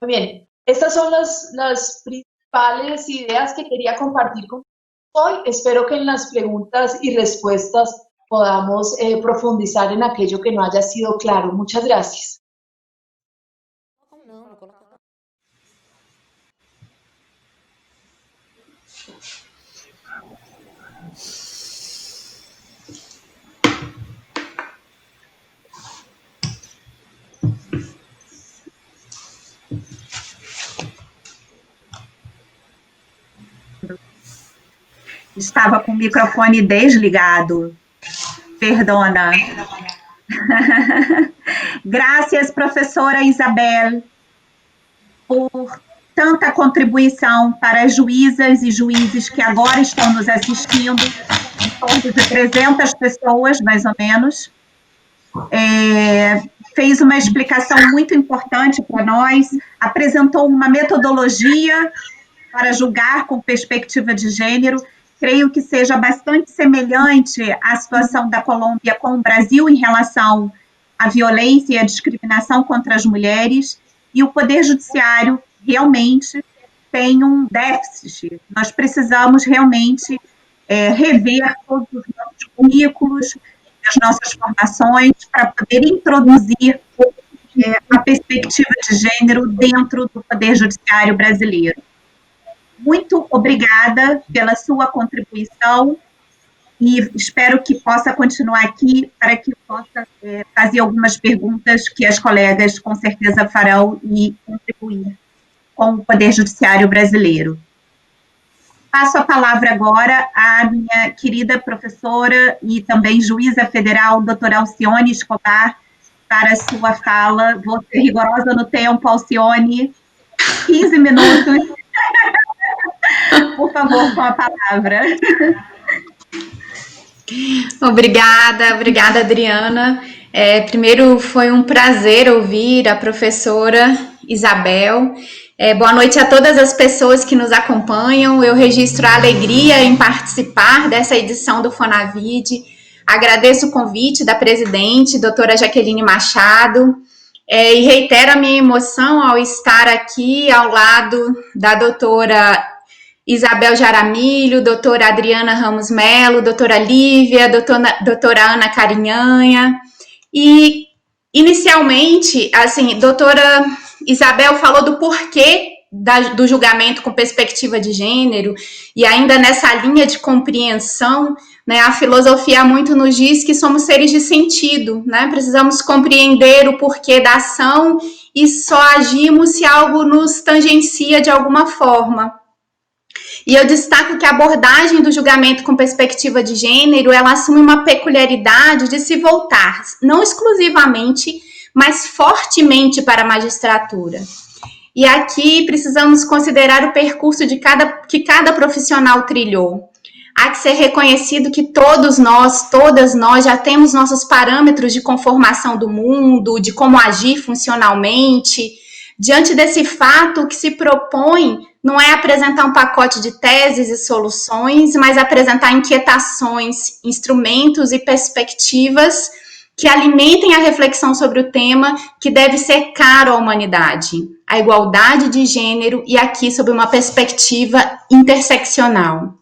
Muy bien, estas son las principales ideas que quería compartir con hoy. Espero que en las preguntas y respuestas podamos profundizar en aquello que no haya sido claro. Muchas gracias. Estava com o microfone desligado. Perdona. Graças, professora Isabel, por tanta contribuição para as juízas e juízes que agora estão nos assistindo, em torno de 300 pessoas, mais ou menos. Fez uma explicação muito importante para nós, apresentou uma metodologia para julgar com perspectiva de gênero. Creio que seja bastante semelhante à situação da Colômbia com o Brasil em relação à violência e à discriminação contra as mulheres, e o Poder Judiciário realmente tem um déficit. Nós precisamos realmente rever todos os nossos currículos, as nossas formações, para poder introduzir a perspectiva de gênero dentro do Poder Judiciário brasileiro. Muito obrigada pela sua contribuição e espero que possa continuar aqui para que possa fazer algumas perguntas que as colegas com certeza farão e contribuir com o Poder Judiciário brasileiro. Passo a palavra agora à minha querida professora e também juíza federal, doutora Alcione Escobar, para a sua fala. Vou ser rigorosa no tempo, Alcione, 15 minutos. Por favor, com a palavra. Obrigada, Adriana. Primeiro, foi um prazer ouvir a professora Isabel. Boa noite a todas as pessoas que nos acompanham. Eu registro a alegria em participar dessa edição do Fonavide. Agradeço o convite da presidente, doutora Jaqueline Machado, e reitero a minha emoção ao estar aqui ao lado da doutora Isabel Jaramilho, doutora Adriana Ramos Melo, doutora Lívia, doutora Ana Carinhanha. E, inicialmente, assim, doutora Isabel falou do porquê do julgamento com perspectiva de gênero, e ainda nessa linha de compreensão, né, a filosofia muito nos diz que somos seres de sentido, né, precisamos compreender o porquê da ação e só agimos se algo nos tangencia de alguma forma. E eu destaco que a abordagem do julgamento com perspectiva de gênero, ela assume uma peculiaridade de se voltar, não exclusivamente, mas fortemente para a magistratura. E aqui precisamos considerar o percurso que cada profissional trilhou. Há que ser reconhecido que todas nós já temos nossos parâmetros de conformação do mundo, de como agir funcionalmente. Diante desse fato, o que se propõe não é apresentar um pacote de teses e soluções, mas apresentar inquietações, instrumentos e perspectivas que alimentem a reflexão sobre o tema que deve ser caro à humanidade, a igualdade de gênero, e aqui sob uma perspectiva interseccional.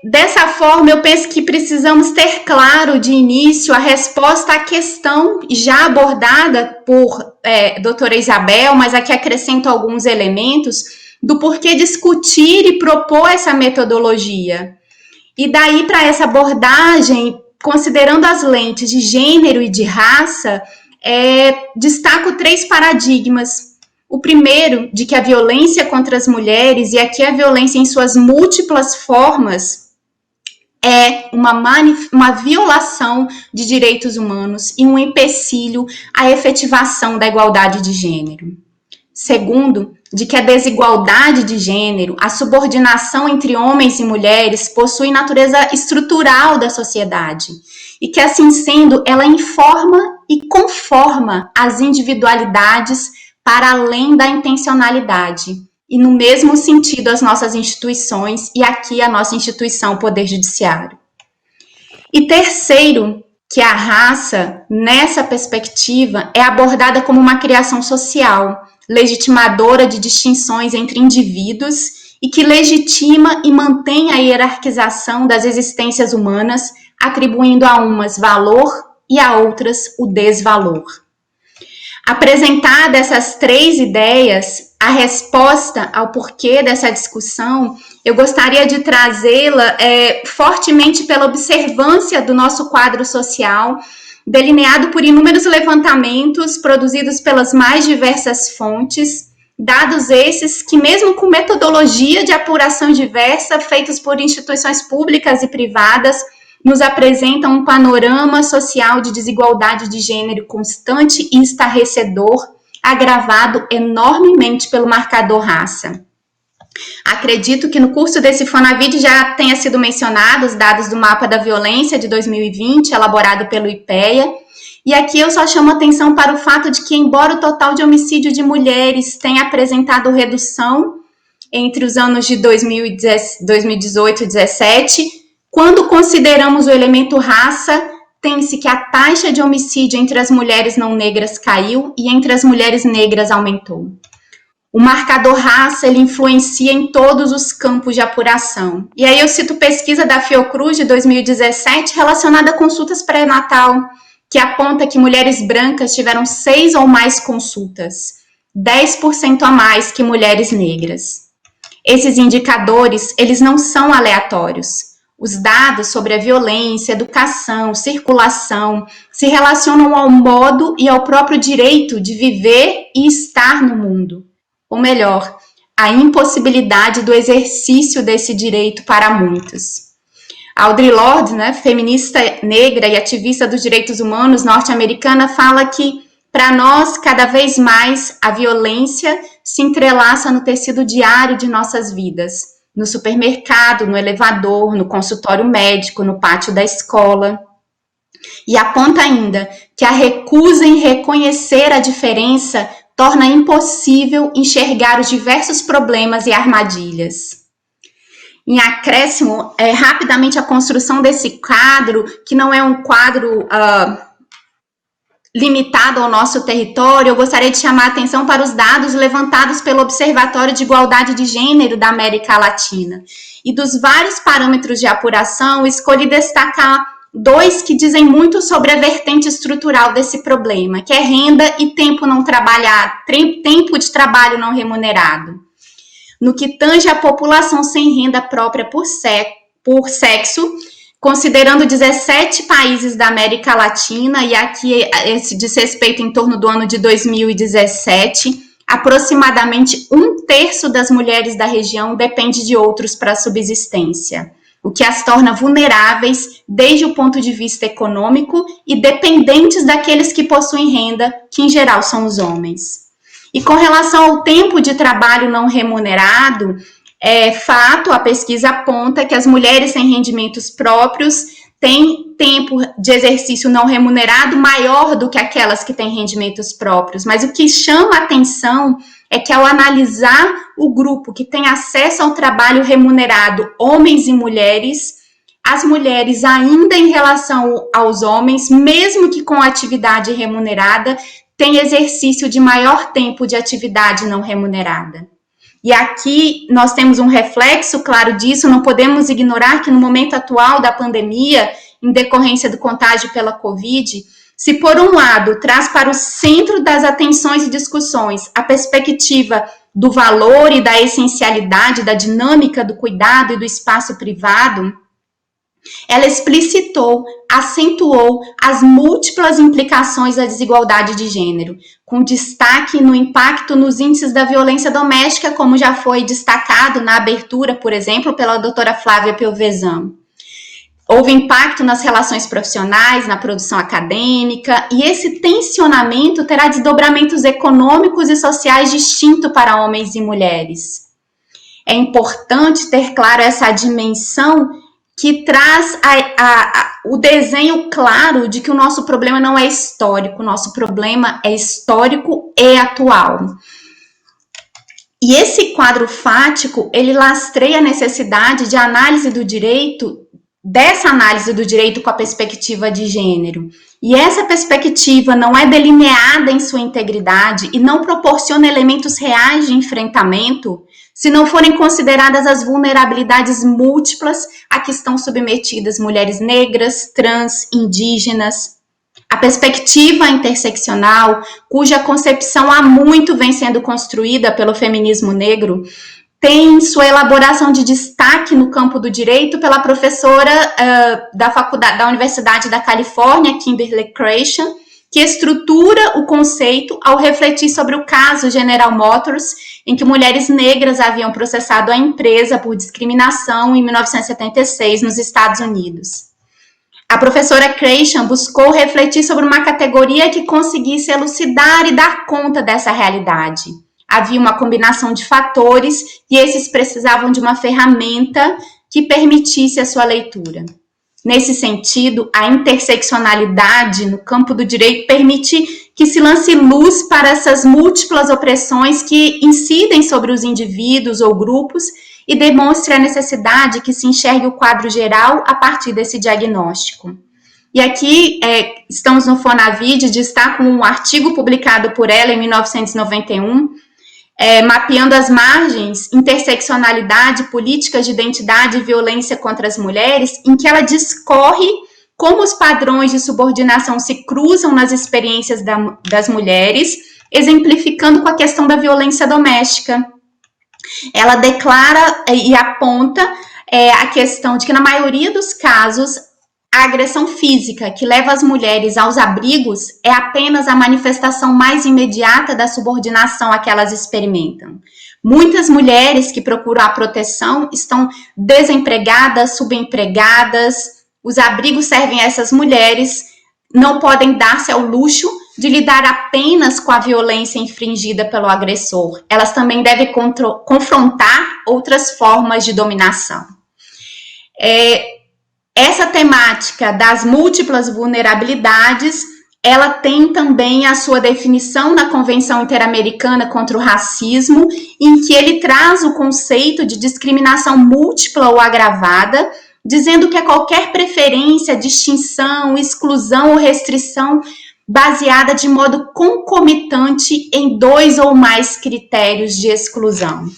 Dessa forma, eu penso que precisamos ter claro de início a resposta à questão já abordada por doutora Isabel, mas aqui acrescento alguns elementos do porquê discutir e propor essa metodologia. E daí, para essa abordagem, considerando as lentes de gênero e de raça, destaco 3 paradigmas. O primeiro, de que a violência contra as mulheres, e aqui a violência em suas múltiplas formas, é uma violação de direitos humanos e um empecilho à efetivação da igualdade de gênero. Segundo, de que a desigualdade de gênero, a subordinação entre homens e mulheres, possui natureza estrutural da sociedade e que, assim sendo, ela informa e conforma as individualidades para além da intencionalidade. E no mesmo sentido as nossas instituições, e aqui a nossa instituição, o Poder Judiciário. E terceiro, que a raça, nessa perspectiva, é abordada como uma criação social, legitimadora de distinções entre indivíduos e que legitima e mantém a hierarquização das existências humanas, atribuindo a umas valor e a outras o desvalor. Apresentada essas 3 ideias, a resposta ao porquê dessa discussão, eu gostaria de trazê-la fortemente pela observância do nosso quadro social, delineado por inúmeros levantamentos produzidos pelas mais diversas fontes, dados esses que, mesmo com metodologia de apuração diversa, feitos por instituições públicas e privadas, nos apresentam um panorama social de desigualdade de gênero constante e estarrecedor, agravado enormemente pelo marcador raça. Acredito que no curso desse Fonavide já tenha sido mencionado os dados do Mapa da Violência de 2020, elaborado pelo IPEA, e aqui eu só chamo atenção para o fato de que, embora o total de homicídio de mulheres tenha apresentado redução entre os anos de 2018 e 2017, quando consideramos o elemento raça, tem-se que a taxa de homicídio entre as mulheres não negras caiu e entre as mulheres negras aumentou. O marcador raça, ele influencia em todos os campos de apuração. E aí eu cito pesquisa da Fiocruz de 2017 relacionada a consultas pré-natal, que aponta que mulheres brancas tiveram 6 ou mais consultas, 10% a mais que mulheres negras. Esses indicadores, eles não são aleatórios. Os dados sobre a violência, educação, circulação se relacionam ao modo e ao próprio direito de viver e estar no mundo. Ou melhor, a impossibilidade do exercício desse direito para muitos. Audre Lorde, feminista negra e ativista dos direitos humanos norte-americana, fala que, para nós, cada vez mais, a violência se entrelaça no tecido diário de nossas vidas, no supermercado, no elevador, no consultório médico, no pátio da escola. E aponta ainda que a recusa em reconhecer a diferença torna impossível enxergar os diversos problemas e armadilhas. Em acréscimo, rapidamente a construção desse quadro, que não é um quadro limitado ao nosso território, eu gostaria de chamar a atenção para os dados levantados pelo Observatório de Igualdade de Gênero da América Latina. E dos vários parâmetros de apuração, escolhi destacar 2 que dizem muito sobre a vertente estrutural desse problema, que é renda e tempo não trabalhado, tempo de trabalho não remunerado. No que tange a população sem renda própria por sexo, considerando 17 países da América Latina, e aqui esse diz respeito em torno do ano de 2017, aproximadamente 1/3 das mulheres da região depende de outros para a subsistência, o que as torna vulneráveis desde o ponto de vista econômico e dependentes daqueles que possuem renda, que em geral são os homens. E com relação ao tempo de trabalho não remunerado, fato, a pesquisa aponta que as mulheres sem rendimentos próprios têm tempo de exercício não remunerado maior do que aquelas que têm rendimentos próprios. Mas o que chama a atenção é que, ao analisar o grupo que tem acesso ao trabalho remunerado, homens e mulheres, as mulheres, ainda em relação aos homens, mesmo que com atividade remunerada, têm exercício de maior tempo de atividade não remunerada. E aqui nós temos um reflexo claro disso, não podemos ignorar que no momento atual da pandemia, em decorrência do contágio pela Covid, se por um lado traz para o centro das atenções e discussões a perspectiva do valor e da essencialidade da dinâmica do cuidado e do espaço privado, ela explicitou, acentuou as múltiplas implicações da desigualdade de gênero, com destaque no impacto nos índices da violência doméstica, como já foi destacado na abertura, por exemplo, pela doutora Flávia Piovesan. Houve impacto nas relações profissionais, na produção acadêmica, e esse tensionamento terá desdobramentos econômicos e sociais distintos para homens e mulheres. É importante ter claro essa dimensão que traz o desenho claro de que o nosso problema não é histórico, o nosso problema é histórico e atual. E esse quadro fático, ele lastreia a necessidade de análise do direito, dessa análise do direito com a perspectiva de gênero. E essa perspectiva não é delineada em sua integridade e não proporciona elementos reais de enfrentamento se não forem consideradas as vulnerabilidades múltiplas a que estão submetidas mulheres negras, trans, indígenas. A perspectiva interseccional, cuja concepção há muito vem sendo construída pelo feminismo negro, tem sua elaboração de destaque no campo do direito pela professora da Universidade da Califórnia, Kimberly Creation, que estrutura o conceito ao refletir sobre o caso General Motors, em que mulheres negras haviam processado a empresa por discriminação em 1976 nos Estados Unidos. A professora Creation buscou refletir sobre uma categoria que conseguisse elucidar e dar conta dessa realidade. Havia uma combinação de fatores e esses precisavam de uma ferramenta que permitisse a sua leitura. Nesse sentido, a interseccionalidade no campo do direito permite que se lance luz para essas múltiplas opressões que incidem sobre os indivíduos ou grupos e demonstre a necessidade que se enxergue o quadro geral a partir desse diagnóstico. E aqui estamos no Fonavide, destaco um artigo publicado por ela em 1991, mapeando as margens, interseccionalidade, políticas de identidade e violência contra as mulheres, em que ela discorre como os padrões de subordinação se cruzam nas experiências das mulheres, exemplificando com a questão da violência doméstica. Ela declara e aponta a questão de que, na maioria dos casos, a agressão física que leva as mulheres aos abrigos é apenas a manifestação mais imediata da subordinação a que elas experimentam. Muitas mulheres que procuram a proteção estão desempregadas, subempregadas. Os abrigos servem a essas mulheres, não podem dar-se ao luxo de lidar apenas com a violência infringida pelo agressor. Elas também devem confrontar outras formas de dominação. Essa temática das múltiplas vulnerabilidades, ela tem também a sua definição na Convenção Interamericana contra o Racismo, em que ele traz o conceito de discriminação múltipla ou agravada, dizendo que é qualquer preferência, distinção, exclusão ou restrição baseada de modo concomitante em 2 ou mais critérios de exclusão.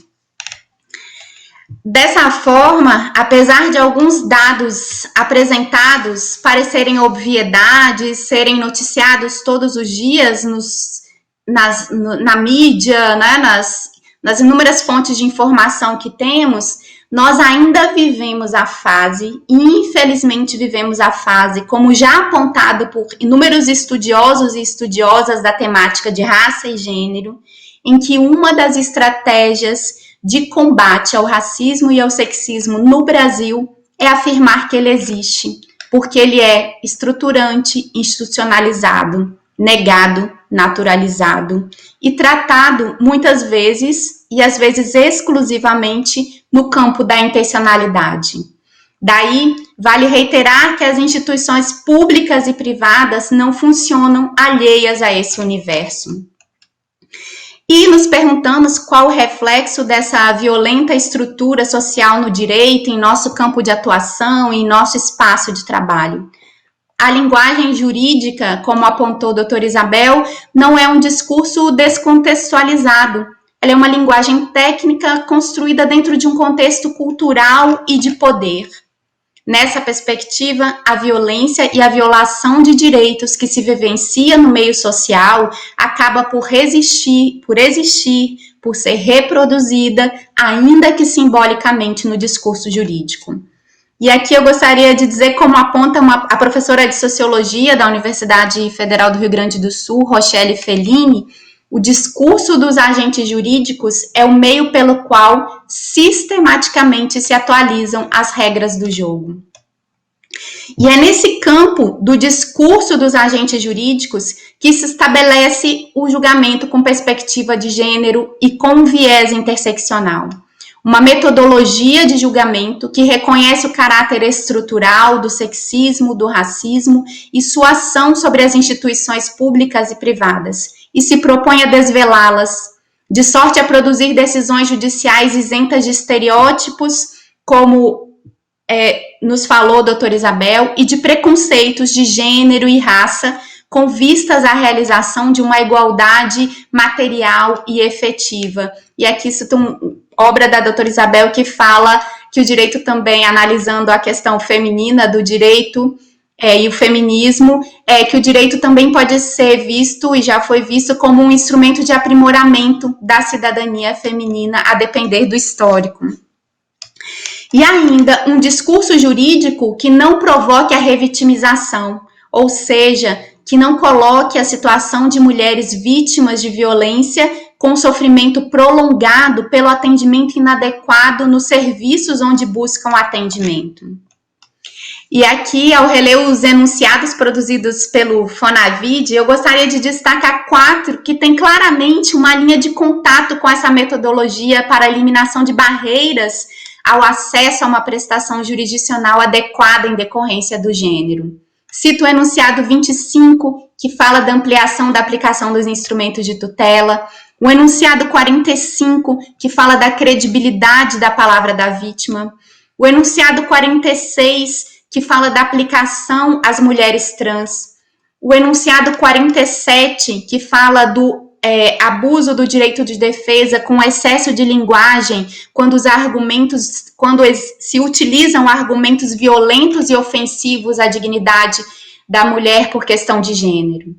Dessa forma, apesar de alguns dados apresentados parecerem obviedades, serem noticiados todos os dias na mídia, né, nas inúmeras fontes de informação que temos, nós ainda vivemos a fase, e infelizmente vivemos a fase, como já apontado por inúmeros estudiosos e estudiosas da temática de raça e gênero, em que uma das estratégias de combate ao racismo e ao sexismo no Brasil é afirmar que ele existe, porque ele é estruturante, institucionalizado, negado, naturalizado e tratado muitas vezes, e às vezes exclusivamente, no campo da intencionalidade. Daí, vale reiterar que as instituições públicas e privadas não funcionam alheias a esse universo. E nos perguntamos qual o reflexo dessa violenta estrutura social no direito, em nosso campo de atuação, em nosso espaço de trabalho. A linguagem jurídica, como apontou a doutora Isabel, não é um discurso descontextualizado. Ela é uma linguagem técnica construída dentro de um contexto cultural e de poder. Nessa perspectiva, a violência e a violação de direitos que se vivencia no meio social acaba por existir, por ser reproduzida, ainda que simbolicamente no discurso jurídico. E aqui eu gostaria de dizer, como aponta a professora de Sociologia da Universidade Federal do Rio Grande do Sul, Rochelle Fellini, o discurso dos agentes jurídicos é o meio pelo qual sistematicamente se atualizam as regras do jogo. E é nesse campo do discurso dos agentes jurídicos que se estabelece o julgamento com perspectiva de gênero e com viés interseccional. Uma metodologia de julgamento que reconhece o caráter estrutural do sexismo, do racismo e sua ação sobre as instituições públicas e privadas, e se propõe a desvelá-las, de sorte a produzir decisões judiciais isentas de estereótipos, como nos falou a doutora Isabel, e de preconceitos de gênero e raça, com vistas à realização de uma igualdade material e efetiva. E aqui cito uma obra da doutora Isabel que fala que o direito também, analisando a questão feminina do direito e o feminismo, que o direito também pode ser visto, e já foi visto, como um instrumento de aprimoramento da cidadania feminina, a depender do histórico. E ainda, um discurso jurídico que não provoque a revitimização, ou seja, que não coloque a situação de mulheres vítimas de violência com sofrimento prolongado pelo atendimento inadequado nos serviços onde buscam atendimento. E aqui, ao reler os enunciados produzidos pelo Fonavid, eu gostaria de destacar 4 que têm claramente uma linha de contato com essa metodologia para a eliminação de barreiras ao acesso a uma prestação jurisdicional adequada em decorrência do gênero. Cito o enunciado 25, que fala da ampliação da aplicação dos instrumentos de tutela, o enunciado 45, que fala da credibilidade da palavra da vítima, o enunciado 46, que fala da aplicação às mulheres trans, o enunciado 47, que fala do abuso do direito de defesa com excesso de linguagem, quando se utilizam argumentos violentos e ofensivos à dignidade da mulher por questão de gênero.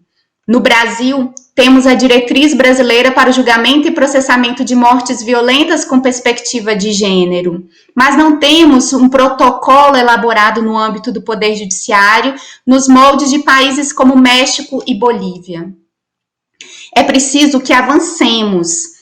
No Brasil, temos a Diretriz Brasileira para o Julgamento e Processamento de Mortes Violentas com Perspectiva de Gênero, mas não temos um protocolo elaborado no âmbito do Poder Judiciário nos moldes de países como México e Bolívia. É preciso que avancemos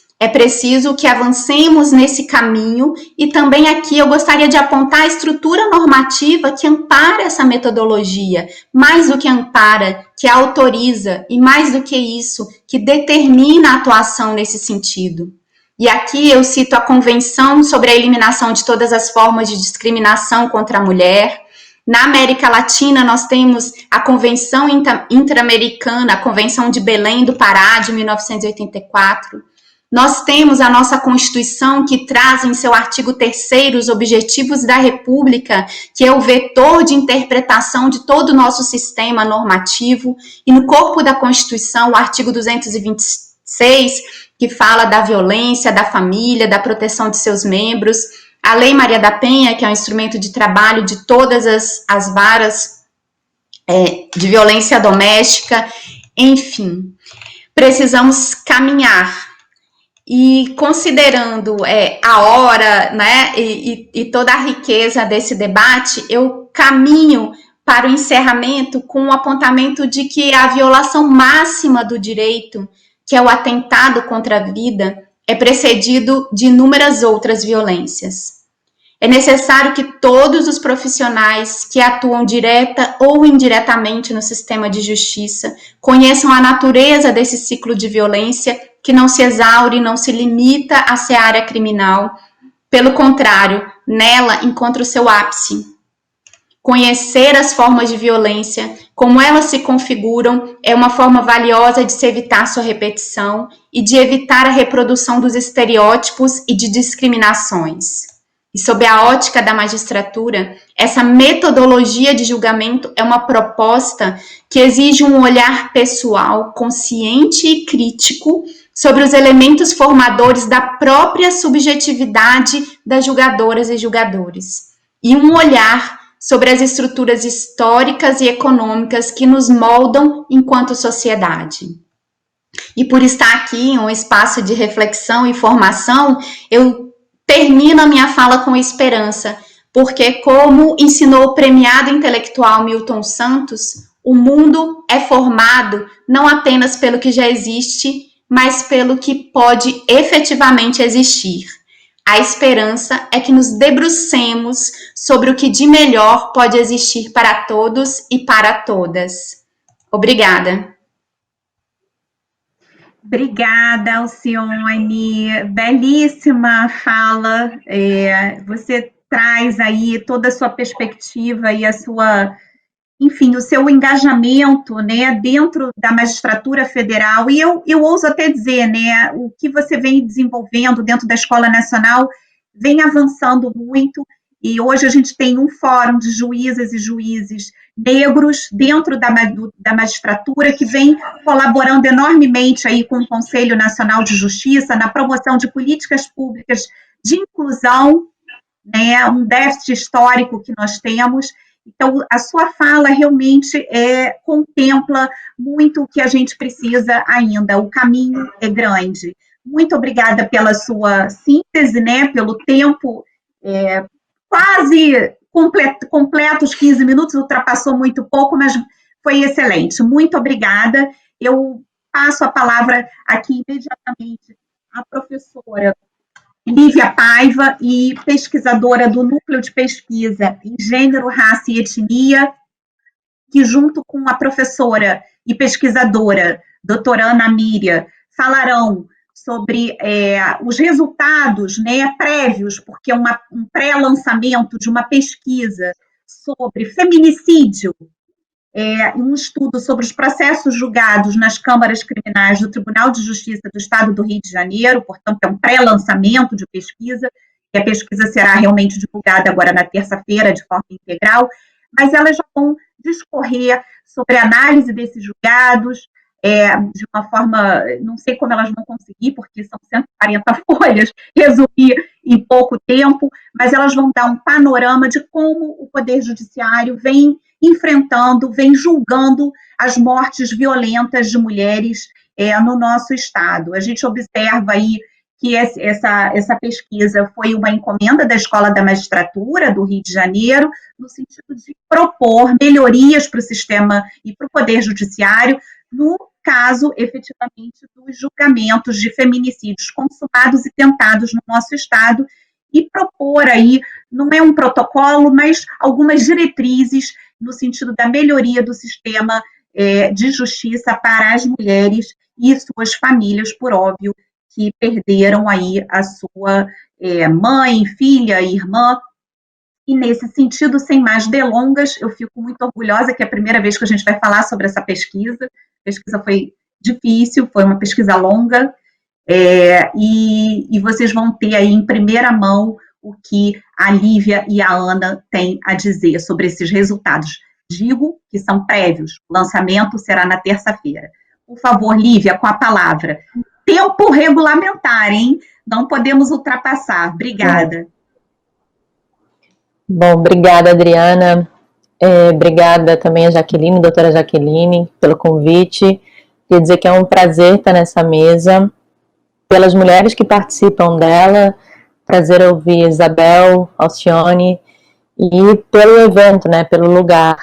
nesse caminho, e também aqui eu gostaria de apontar a estrutura normativa que ampara essa metodologia, mais do que ampara, que autoriza, e mais do que isso, que determina a atuação nesse sentido. E aqui eu cito a Convenção sobre a Eliminação de Todas as Formas de Discriminação contra a Mulher. Na América Latina, nós temos a Convenção Interamericana, a Convenção de Belém do Pará, de 1984. Nós temos a nossa Constituição, que traz em seu artigo 3º os objetivos da República, que é o vetor de interpretação de todo o nosso sistema normativo, e no corpo da Constituição, o artigo 226, que fala da violência, da família, da proteção de seus membros, a Lei Maria da Penha, que é um instrumento de trabalho de todas as varas de violência doméstica, enfim, precisamos caminhar. E considerando a hora, né, e toda a riqueza desse debate, eu caminho para o encerramento com o apontamento de que a violação máxima do direito, que é o atentado contra a vida, é precedido de inúmeras outras violências. É necessário que todos os profissionais que atuam direta ou indiretamente no sistema de justiça conheçam a natureza desse ciclo de violência, que não se exaure, não se limita à seara criminal. Pelo contrário, nela encontra o seu ápice. Conhecer as formas de violência, como elas se configuram, é uma forma valiosa de se evitar sua repetição e de evitar a reprodução dos estereótipos e de discriminações. E sob a ótica da magistratura, essa metodologia de julgamento é uma proposta que exige um olhar pessoal, consciente e crítico sobre os elementos formadores da própria subjetividade das julgadoras e julgadores, e um olhar sobre as estruturas históricas e econômicas que nos moldam enquanto sociedade. E por estar aqui em um espaço de reflexão e formação, eu termino a minha fala com esperança, porque, como ensinou o premiado intelectual Milton Santos, o mundo é formado não apenas pelo que já existe, mas pelo que pode efetivamente existir. A esperança é que nos debrucemos sobre o que de melhor pode existir para todos e para todas. Obrigada. Obrigada, Alcione. Belíssima fala. Você traz aí toda a sua perspectiva e a sua, enfim, o seu engajamento, né, dentro da magistratura federal. E eu ouso até dizer, né, o que você vem desenvolvendo dentro da Escola Nacional vem avançando muito. E hoje a gente tem um fórum de juízas e juízes negros dentro da magistratura, que vem colaborando enormemente aí com o Conselho Nacional de Justiça na promoção de políticas públicas de inclusão, né, um déficit histórico que nós temos. Então, a sua fala realmente contempla muito o que a gente precisa ainda, o caminho é grande. Muito obrigada pela sua síntese, né, pelo tempo quase completo os 15 minutos, ultrapassou muito pouco, mas foi excelente. Muito obrigada. Eu passo a palavra aqui imediatamente à professora Lívia Paiva, e pesquisadora do Núcleo de Pesquisa em Gênero, Raça e Etnia, que junto com a professora e pesquisadora doutora Ana Míria falarão sobre os resultados, né, prévios, porque é um pré-lançamento de uma pesquisa sobre feminicídio, um estudo sobre os processos julgados nas câmaras criminais do Tribunal de Justiça do Estado do Rio de Janeiro, portanto, é um pré-lançamento de pesquisa, e a pesquisa será realmente divulgada agora na terça-feira, de forma integral, mas elas já vão discorrer sobre a análise desses julgados, de uma forma, não sei como elas vão conseguir, porque são 140 folhas, resumir em pouco tempo, mas elas vão dar um panorama de como o Poder Judiciário vem enfrentando, vem julgando as mortes violentas de mulheres no nosso Estado. A gente observa aí que essa pesquisa foi uma encomenda da Escola da Magistratura do Rio de Janeiro, no sentido de propor melhorias para o sistema e para o Poder Judiciário, no caso, efetivamente, dos julgamentos de feminicídios consumados e tentados no nosso Estado, e propor aí, não é um protocolo, mas algumas diretrizes no sentido da melhoria do sistema de justiça para as mulheres e suas famílias, por óbvio, que perderam aí a sua mãe, filha, irmã. E nesse sentido, sem mais delongas, eu fico muito orgulhosa que é a primeira vez que a gente vai falar sobre essa pesquisa. A pesquisa foi difícil, foi uma pesquisa longa, e vocês vão ter aí em primeira mão o que a Lívia e a Ana têm a dizer sobre esses resultados. Digo que são prévios, o lançamento será na terça-feira. Por favor, Lívia, com a palavra. Tempo regulamentar, hein? Não podemos ultrapassar. Obrigada. Bom, obrigada, Adriana. Obrigada também a Jaqueline, doutora Jaqueline, pelo convite. Queria dizer que é um prazer estar nessa mesa, pelas mulheres que participam dela, prazer ouvir Isabel, Alcione, e pelo evento, né, pelo lugar.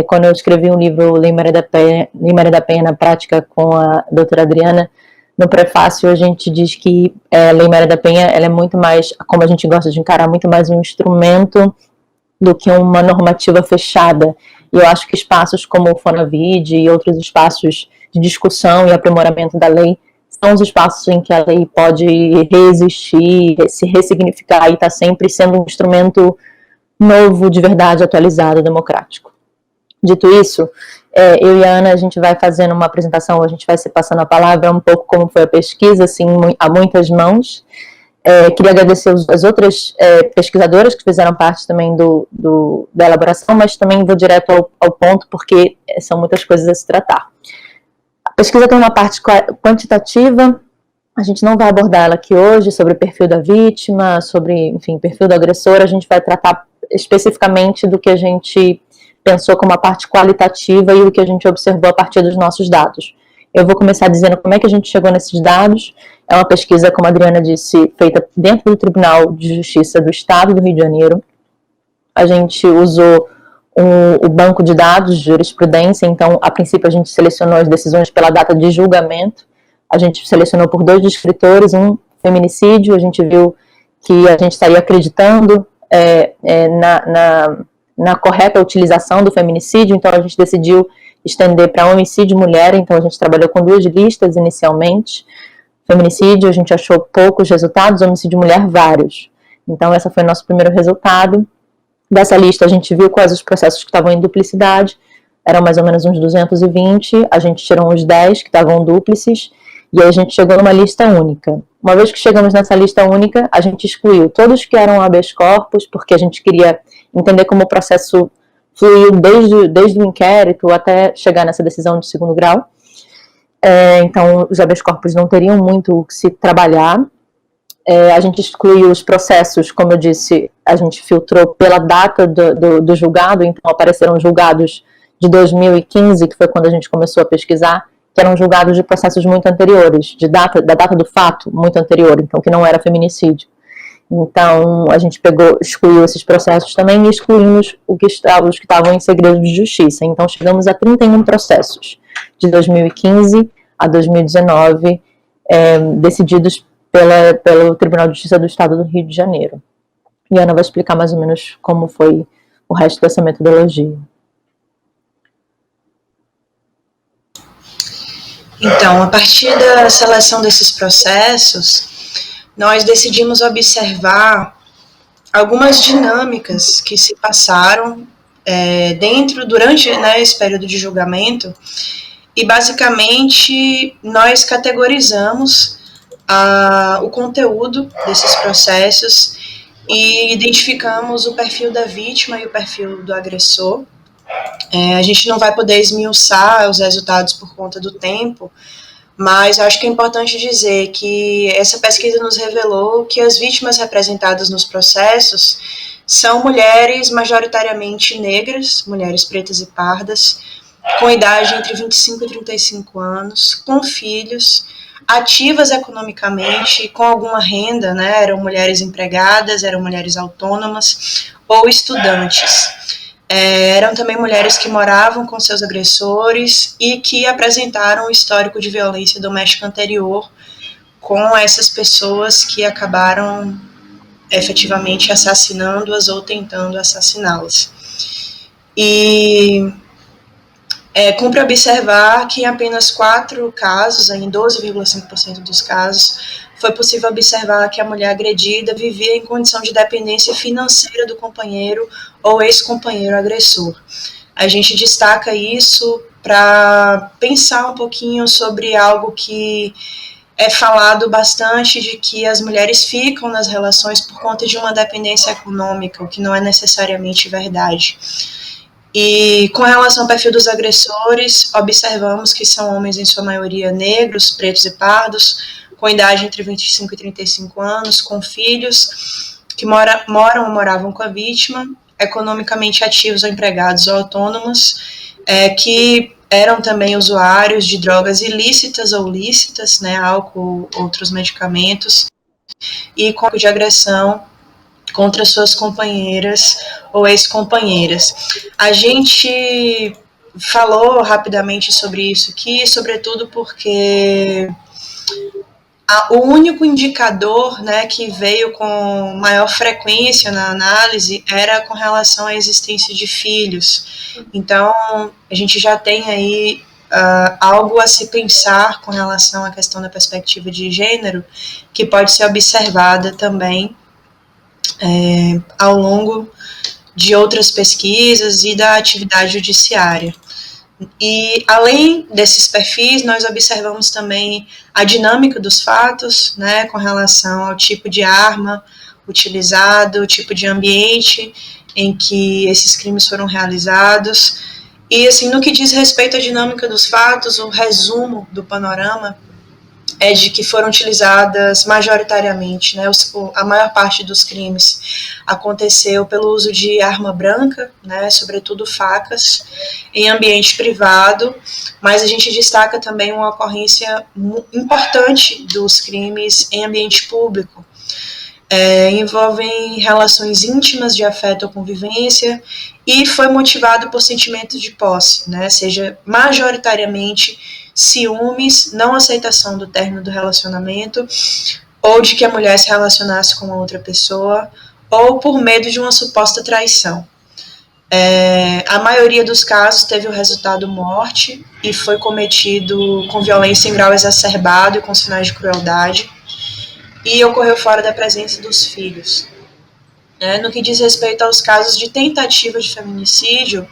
Quando eu escrevi um livro, Lei Maria da Penha na Prática, com a doutora Adriana, no prefácio a gente diz que Lei Maria da Penha, ela é muito mais, como a gente gosta de encarar, muito mais um instrumento do que uma normativa fechada. E eu acho que espaços como o Fonavid e outros espaços de discussão e aprimoramento da lei são os espaços em que a lei pode reexistir, se ressignificar e está sempre sendo um instrumento novo, de verdade, atualizado, democrático. Dito isso, eu e a Ana, a gente vai fazendo uma apresentação, a gente vai se passando a palavra, um pouco como foi a pesquisa, assim, a muitas mãos. Queria agradecer as outras pesquisadoras que fizeram parte também da elaboração, mas também vou direto ao ponto, porque são muitas coisas a se tratar. A pesquisa tem uma parte quantitativa, a gente não vai abordar ela aqui hoje, sobre o perfil da vítima, sobre, enfim, perfil do agressor, a gente vai tratar especificamente do que a gente pensou como a parte qualitativa e o que a gente observou a partir dos nossos dados. Eu vou começar dizendo como é que a gente chegou nesses dados. É uma pesquisa, como a Adriana disse, feita dentro do Tribunal de Justiça do Estado do Rio de Janeiro. A gente usou o banco de dados de jurisprudência, então, a princípio, a gente selecionou as decisões pela data de julgamento. A gente selecionou por 2 descritores, um feminicídio, a gente viu que a gente estaria acreditando na correta utilização do feminicídio, então a gente decidiu estender para homicídio mulher, então a gente trabalhou com 2 listas inicialmente. Feminicídio, a gente achou poucos resultados, homicídio mulher, vários. Então esse foi o nosso primeiro resultado. Dessa lista a gente viu quais os processos que estavam em duplicidade, eram mais ou menos uns 220, a gente tirou uns 10 que estavam dúplices, e aí a gente chegou numa lista única. Uma vez que chegamos nessa lista única, a gente excluiu todos que eram habeas corpus, porque a gente queria entender como o processo fluiu desde o inquérito até chegar nessa decisão de 2º grau. Então, os habeas corpus não teriam muito o que se trabalhar. A gente excluiu os processos, como eu disse, a gente filtrou pela data do julgado, então apareceram julgados de 2015, que foi quando a gente começou a pesquisar, que eram julgados de processos muito anteriores, da data do fato muito anterior, então que não era feminicídio. Então, a gente excluiu esses processos também e excluímos os que estavam em segredo de justiça. Então, chegamos a 31 processos, de 2015 a 2019, decididos pelo Tribunal de Justiça do Estado do Rio de Janeiro. E a Ana vai explicar mais ou menos como foi o resto dessa metodologia. Então, a partir da seleção desses processos, nós decidimos observar algumas dinâmicas que se passaram durante esse período de julgamento, e basicamente nós categorizamos o conteúdo desses processos e identificamos o perfil da vítima e o perfil do agressor. A gente não vai poder esmiuçar os resultados por conta do tempo, mas acho que é importante dizer que essa pesquisa nos revelou que as vítimas representadas nos processos são mulheres majoritariamente negras, mulheres pretas e pardas, com idade entre 25 e 35 anos, com filhos, ativas economicamente, com alguma renda, né? Eram mulheres empregadas, eram mulheres autônomas ou estudantes. Eram também mulheres que moravam com seus agressores e que apresentaram um histórico de violência doméstica anterior com essas pessoas que acabaram efetivamente assassinando-as ou tentando assassiná-las. E cumpre observar que em apenas 4 casos, em 12,5% dos casos, foi possível observar que a mulher agredida vivia em condição de dependência financeira do companheiro ou ex-companheiro agressor. A gente destaca isso para pensar um pouquinho sobre algo que é falado bastante, de que as mulheres ficam nas relações por conta de uma dependência econômica, o que não é necessariamente verdade. E com relação ao perfil dos agressores, observamos que são homens em sua maioria negros, pretos e pardos, com idade entre 25 e 35 anos, com filhos, que moram ou moravam com a vítima, economicamente ativos ou empregados ou autônomos, que eram também usuários de drogas ilícitas ou lícitas, né, álcool, outros medicamentos, e com de agressão contra suas companheiras ou ex-companheiras. A gente falou rapidamente sobre isso aqui, sobretudo porque o único indicador, né, que veio com maior frequência na análise era com relação à existência de filhos. Então, a gente já tem aí algo a se pensar com relação à questão da perspectiva de gênero, que pode ser observada também ao longo de outras pesquisas e da atividade judiciária. E, além desses perfis, nós observamos também a dinâmica dos fatos, né, com relação ao tipo de arma utilizado, o tipo de ambiente em que esses crimes foram realizados. E, assim, no que diz respeito à dinâmica dos fatos, o resumo do panorama é de que foram utilizadas majoritariamente, né, a maior parte dos crimes aconteceu pelo uso de arma branca, né, sobretudo facas, em ambiente privado, mas a gente destaca também uma ocorrência importante dos crimes em ambiente público. Envolvem relações íntimas de afeto ou convivência e foi motivado por sentimento de posse, né, seja majoritariamente ciúmes, não aceitação do término do relacionamento, ou de que a mulher se relacionasse com outra pessoa, ou por medo de uma suposta traição. A maioria dos casos teve o resultado morte e foi cometido com violência em grau exacerbado e com sinais de crueldade, e ocorreu fora da presença dos filhos. No que diz respeito aos casos de tentativa de feminicídio,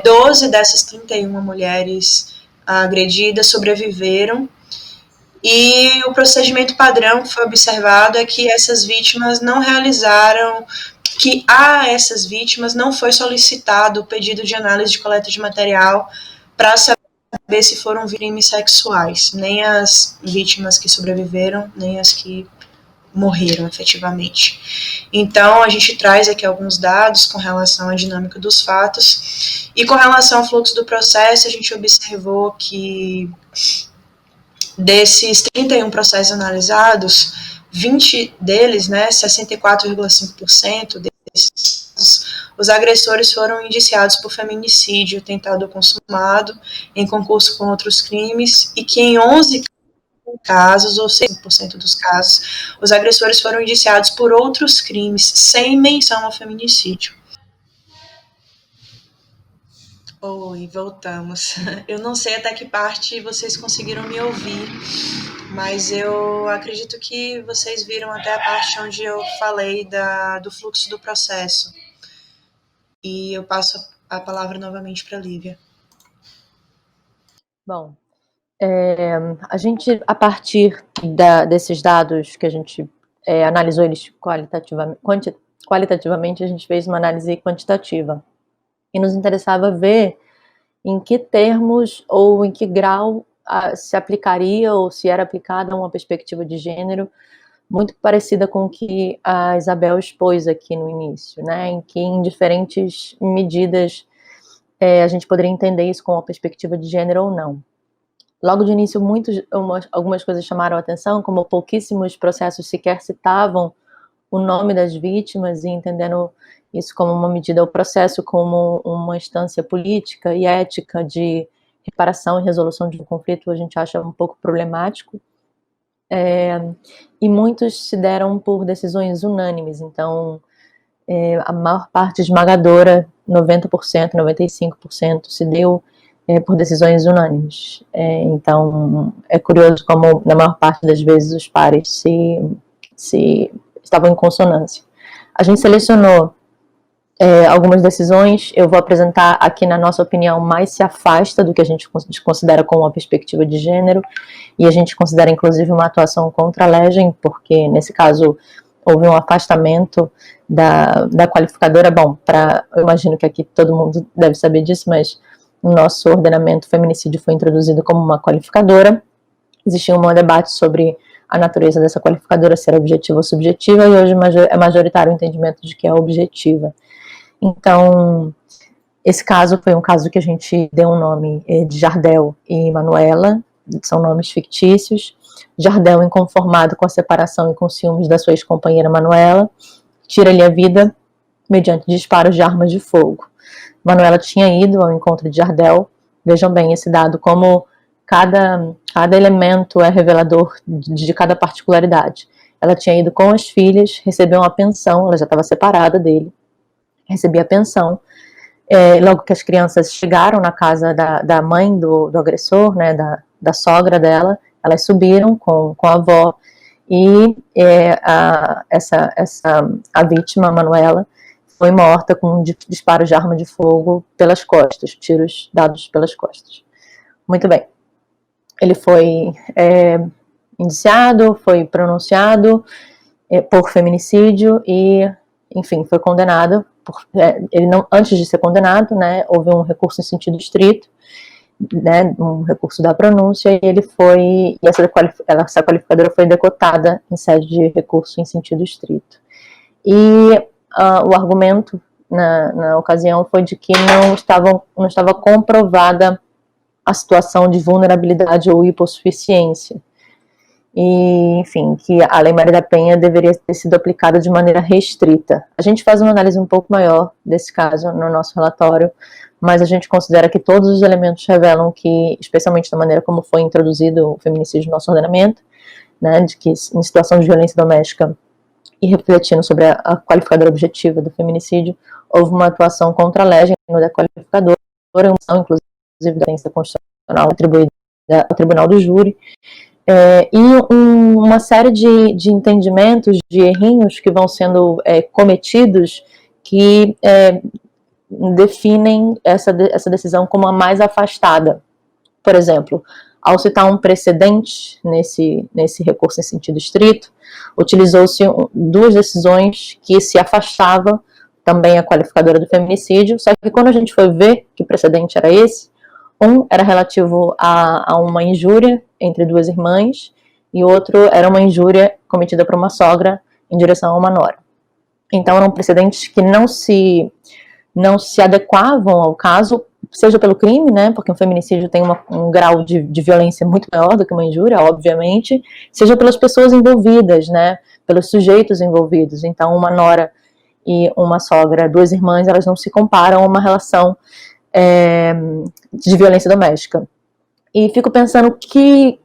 12 dessas 31 mulheres agredidas sobreviveram, e o procedimento padrão que foi observado é que essas vítimas não realizaram, que a essas vítimas não foi solicitado o pedido de análise de coleta de material para saber se foram crimes sexuais, nem as vítimas que sobreviveram, nem as que morreram efetivamente. Então, a gente traz aqui alguns dados com relação à dinâmica dos fatos, e com relação ao fluxo do processo, a gente observou que desses 31 processos analisados, 20 deles, né, 64,5% desses casos, os agressores foram indiciados por feminicídio tentado ou consumado em concurso com outros crimes, e que em 11 casos, ou 6% dos casos, os agressores foram indiciados por outros crimes, sem menção ao feminicídio. Oi, voltamos. Eu não sei até que parte vocês conseguiram me ouvir, mas eu acredito que vocês viram até a parte onde eu falei do fluxo do processo. E eu passo a palavra novamente para a Lívia. Bom, a gente, a partir desses dados que a gente analisou eles qualitativamente, a gente fez uma análise quantitativa. E nos interessava ver em que termos ou em que grau se aplicaria ou se era aplicada uma perspectiva de gênero muito parecida com o que a Isabel expôs aqui no início, né? Em que em diferentes medidas a gente poderia entender isso com uma perspectiva de gênero ou não. Logo de início, algumas coisas chamaram a atenção, como pouquíssimos processos sequer citavam o nome das vítimas, e entendendo isso como uma medida, o processo como uma instância política e ética de reparação e resolução de um conflito, a gente acha um pouco problemático. E muitos se deram por decisões unânimes, então a maior parte esmagadora, 90%, 95%, se deu por decisões unânimes. Então, é curioso como, na maior parte das vezes, os pares se estavam em consonância. A gente selecionou algumas decisões, eu vou apresentar aqui, na nossa opinião, mais se afasta do que a gente considera como uma perspectiva de gênero, e a gente considera, inclusive, uma atuação contra a legem, porque, nesse caso, houve um afastamento da qualificadora. Bom, eu imagino que aqui todo mundo deve saber disso, mas no nosso ordenamento, o feminicídio foi introduzido como uma qualificadora. Existia um debate sobre a natureza dessa qualificadora, se era objetiva ou subjetiva, e hoje é majoritário o entendimento de que é objetiva. Então, esse caso foi um caso que a gente deu um nome de Jardel e Manuela, são nomes fictícios. Jardel, inconformado com a separação e com ciúmes da sua ex-companheira Manuela, tira-lhe a vida mediante disparos de armas de fogo. Manuela tinha ido ao encontro de Jardel. Vejam bem esse dado, como cada elemento é revelador de cada particularidade. Ela tinha ido com as filhas, recebeu uma pensão, ela já estava separada dele, recebia a pensão. Logo que as crianças chegaram na casa da mãe do agressor, né, da sogra dela, elas subiram com a avó, e a vítima, Manuela, foi morta com disparos de arma de fogo pelas costas, tiros dados pelas costas. Muito bem. Ele foi indiciado, foi pronunciado por feminicídio e, enfim, foi condenado. Ele não, antes de ser condenado, né, houve um recurso em sentido estrito, né, um recurso da pronúncia, e essa qualificadora foi decotada em sede de recurso em sentido estrito. E o argumento na ocasião foi de que não estava comprovada a situação de vulnerabilidade ou hipossuficiência. E, enfim, que a Lei Maria da Penha deveria ter sido aplicada de maneira restrita. A gente faz uma análise um pouco maior desse caso no nosso relatório, mas a gente considera que todos os elementos revelam que, especialmente da maneira como foi introduzido o feminicídio no nosso ordenamento, né, de que em situação de violência doméstica, e refletindo sobre a qualificadora objetiva do feminicídio, houve uma atuação contra a legem da qualificadora, inclusive da violência constitucional atribuída ao Tribunal do Júri, e uma série de entendimentos, de errinhos que vão sendo cometidos, que definem essa decisão como a mais afastada. Por exemplo, ao citar um precedente nesse recurso em sentido estrito, utilizou-se duas decisões que se afastavam também a qualificadora do feminicídio, só que quando a gente foi ver que precedente era esse, um era relativo a uma injúria entre duas irmãs, e outro era uma injúria cometida por uma sogra em direção a uma nora. Então eram precedentes que não se adequavam ao caso, seja pelo crime, né, porque um feminicídio tem um grau de violência muito maior do que uma injúria, obviamente, seja pelas pessoas envolvidas, né, pelos sujeitos envolvidos. Então, uma nora e uma sogra, duas irmãs, elas não se comparam a uma relação de violência doméstica. E fico pensando que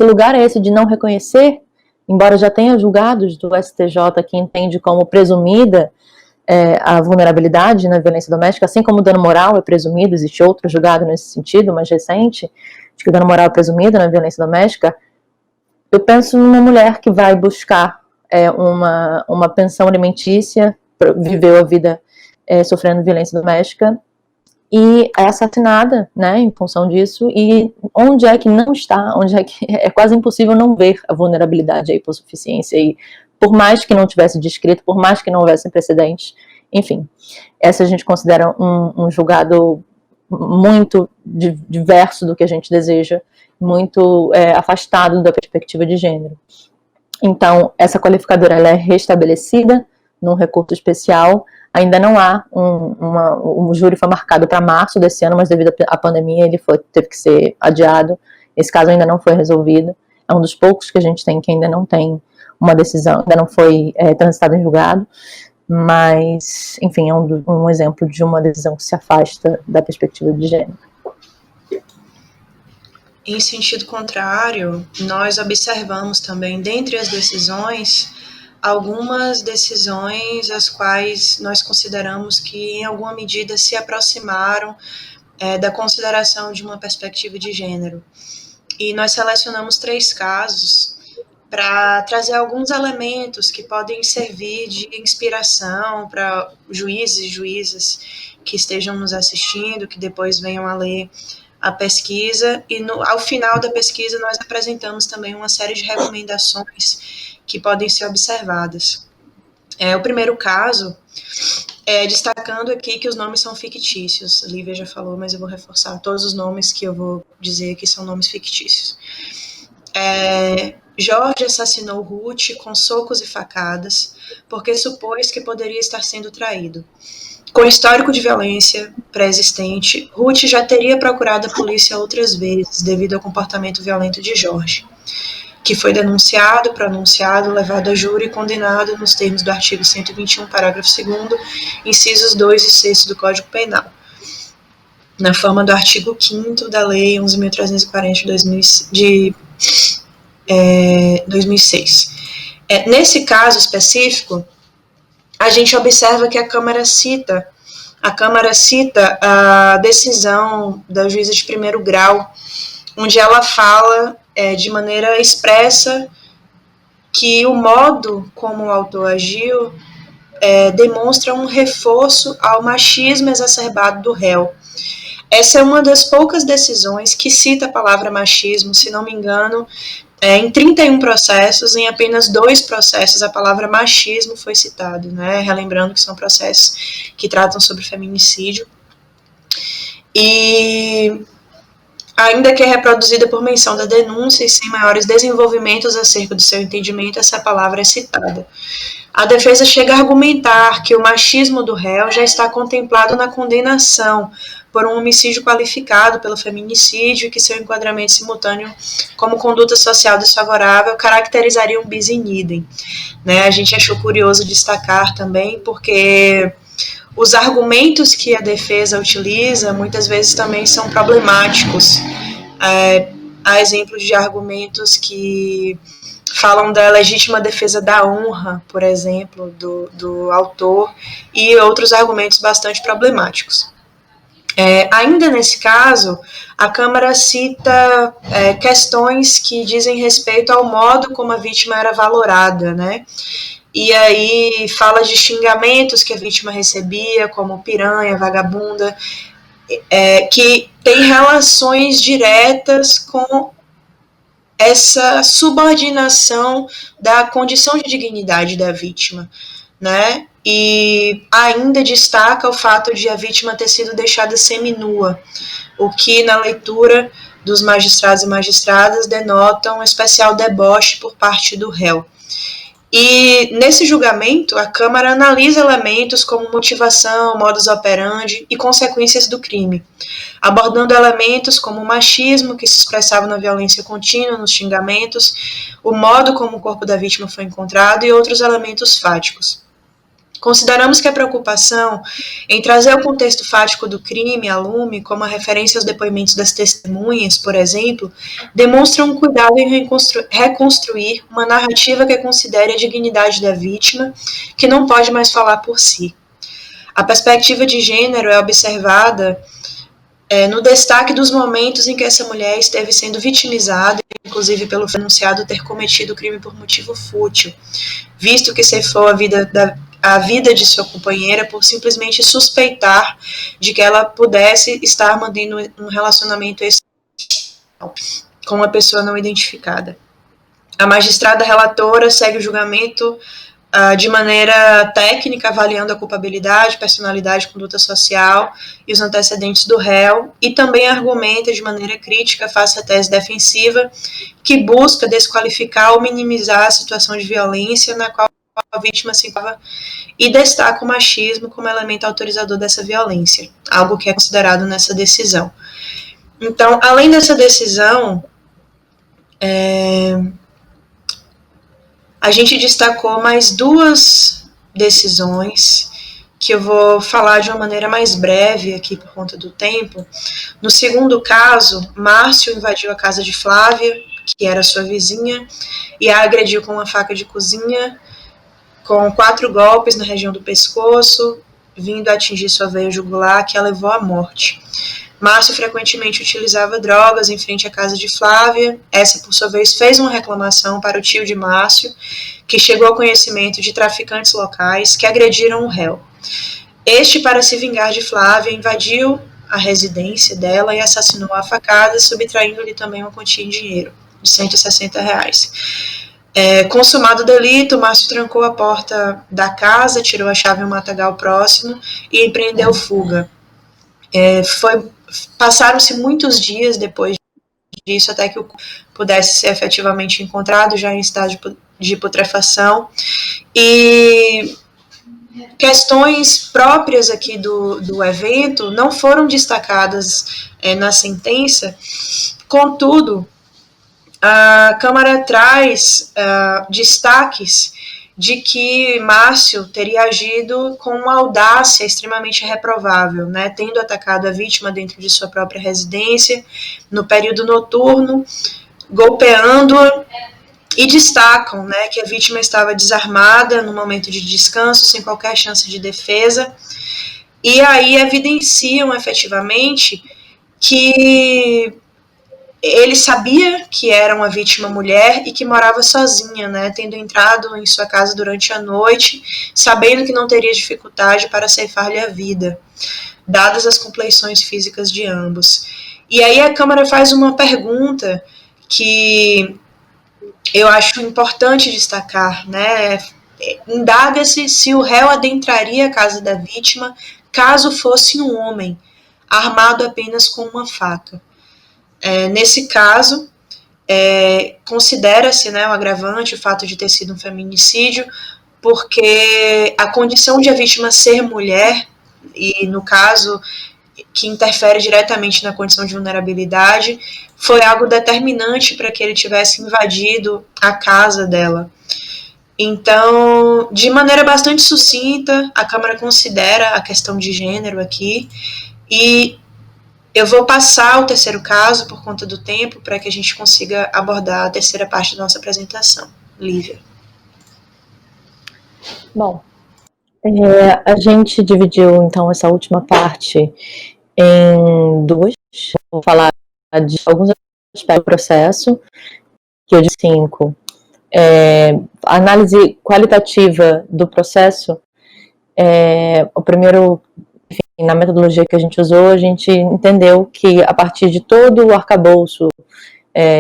lugar é esse de não reconhecer, embora já tenha julgados do STJ que entende como presumida a vulnerabilidade na violência doméstica, assim como o dano moral é presumido, existe outro julgado nesse sentido, mais recente, de que o dano moral é presumido na violência doméstica. Eu penso numa mulher que vai buscar uma pensão alimentícia, viveu a vida sofrendo violência doméstica, e é assassinada, né, em função disso, e onde é que não está, onde é que é quase impossível não ver a vulnerabilidade, a hipossuficiência, e por mais que não tivesse descrito, por mais que não houvesse precedentes, enfim, essa a gente considera um julgado muito diverso do que a gente deseja, muito afastado da perspectiva de gênero. Então, essa qualificadora ela é restabelecida num recurso especial. Ainda não há o júri foi marcado para março desse ano, mas devido à pandemia ele teve que ser adiado. Esse caso ainda não foi resolvido. É um dos poucos que a gente tem que ainda não tem uma decisão, ainda não foi transitado em julgado. Mas, enfim, é um exemplo de uma decisão que se afasta da perspectiva de gênero. Em sentido contrário, nós observamos também, dentre as decisões, algumas decisões as quais nós consideramos que, em alguma medida, se aproximaram da consideração de uma perspectiva de gênero. E nós selecionamos 3 casos para trazer alguns elementos que podem servir de inspiração para juízes e juízas que estejam nos assistindo, que depois venham a ler a pesquisa, e ao final da pesquisa nós apresentamos também uma série de recomendações que podem ser observadas. O primeiro caso, destacando aqui que os nomes são fictícios, a Lívia já falou, mas eu vou reforçar, todos os nomes que eu vou dizer aqui são nomes fictícios. Jorge assassinou Ruth com socos e facadas, porque supôs que poderia estar sendo traído. Com histórico de violência pré-existente, Ruth já teria procurado a polícia outras vezes devido ao comportamento violento de Jorge, que foi denunciado, pronunciado, levado a júri e condenado nos termos do artigo 121, parágrafo 2º, incisos 2 e 6 do Código Penal, na forma do artigo 5º da Lei 11.340 de 2006. Nesse caso específico, a gente observa que a Câmara cita a decisão da juíza de primeiro grau, onde ela fala de maneira expressa que o modo como o autor agiu demonstra um reforço ao machismo exacerbado do réu. Essa é uma das poucas decisões que cita a palavra machismo, se não me engano, em 31 processos, em apenas 2 processos a palavra machismo foi citada, né? Relembrando que são processos que tratam sobre feminicídio. E ainda que é reproduzida por menção da denúncia e sem maiores desenvolvimentos acerca do seu entendimento, essa palavra é citada. A defesa chega a argumentar que o machismo do réu já está contemplado na condenação por um homicídio qualificado pelo feminicídio e que seu enquadramento simultâneo como conduta social desfavorável caracterizaria um bis in idem. Né? A gente achou curioso destacar também porque os argumentos que a defesa utiliza muitas vezes também são problemáticos. Há exemplos de argumentos que falam da legítima defesa da honra, por exemplo, do autor, e outros argumentos bastante problemáticos. Ainda nesse caso, a Câmara cita questões que dizem respeito ao modo como a vítima era valorada, né? E aí fala de xingamentos que a vítima recebia, como piranha, vagabunda, que tem relações diretas com essa subordinação da condição de dignidade da vítima, né? E ainda destaca o fato de a vítima ter sido deixada seminua, o que na leitura dos magistrados e magistradas denota um especial deboche por parte do réu. E nesse julgamento, a Câmara analisa elementos como motivação, modus operandi e consequências do crime, abordando elementos como o machismo, que se expressava na violência contínua, nos xingamentos, o modo como o corpo da vítima foi encontrado e outros elementos fáticos. Consideramos que a preocupação em trazer o contexto fático do crime à lume, como a referência aos depoimentos das testemunhas, por exemplo, demonstra um cuidado em reconstruir uma narrativa que considere a dignidade da vítima, que não pode mais falar por si. A perspectiva de gênero é observada no destaque dos momentos em que essa mulher esteve sendo vitimizada, inclusive pelo denunciado ter cometido o crime por motivo fútil, visto que ceifou a vida de sua companheira por simplesmente suspeitar de que ela pudesse estar mantendo um relacionamento com uma pessoa não identificada. A magistrada relatora segue o julgamento de maneira técnica, avaliando a culpabilidade, personalidade, conduta social e os antecedentes do réu, e também argumenta de maneira crítica face à tese defensiva, que busca desqualificar ou minimizar a situação de violência na qual a vítima se encontrava e destaca o machismo como elemento autorizador dessa violência, algo que é considerado nessa decisão. Então, além dessa decisão, a gente destacou mais duas decisões que eu vou falar de uma maneira mais breve aqui por conta do tempo. No segundo caso, Márcio invadiu a casa de Flávia, que era sua vizinha, e a agrediu com uma faca de cozinha, com 4 golpes na região do pescoço, vindo a atingir sua veia jugular, que a levou à morte. Márcio frequentemente utilizava drogas em frente à casa de Flávia. Essa, por sua vez, fez uma reclamação para o tio de Márcio, que chegou ao conhecimento de traficantes locais que agrediram o réu. Este, para se vingar de Flávia, invadiu a residência dela e assassinou a facada, subtraindo-lhe também uma quantia em dinheiro, de R$160. Consumado o delito, Márcio trancou a porta da casa, tirou a chave em um matagal próximo e empreendeu fuga. Passaram-se muitos dias depois disso até que o corpo pudesse ser efetivamente encontrado, já em estágio de putrefação. E questões próprias aqui do evento não foram destacadas na sentença, contudo, a Câmara traz destaques de que Márcio teria agido com uma audácia extremamente reprovável, né, tendo atacado a vítima dentro de sua própria residência, no período noturno, golpeando-a, e destacam, né, que a vítima estava desarmada no momento de descanso, sem qualquer chance de defesa, e aí evidenciam efetivamente que ele sabia que era uma vítima mulher e que morava sozinha, né, tendo entrado em sua casa durante a noite, sabendo que não teria dificuldade para ceifar-lhe a vida, dadas as compleições físicas de ambos. E aí a Câmara faz uma pergunta que eu acho importante destacar, né, indaga-se se o réu adentraria a casa da vítima caso fosse um homem, armado apenas com uma faca. Nesse caso, considera-se, né, o agravante o fato de ter sido um feminicídio, porque a condição de a vítima ser mulher, e no caso que interfere diretamente na condição de vulnerabilidade, foi algo determinante para que ele tivesse invadido a casa dela. Então, de maneira bastante sucinta, a Câmara considera a questão de gênero aqui, e eu vou passar o terceiro caso por conta do tempo, para que a gente consiga abordar a terceira parte da nossa apresentação. Lívia. Bom, a gente dividiu, então, essa última parte em duas. Vou falar de alguns aspectos do processo, que eu disse 5. A análise qualitativa do processo, o primeiro, enfim, na metodologia que a gente usou, a gente entendeu que a partir de todo o arcabouço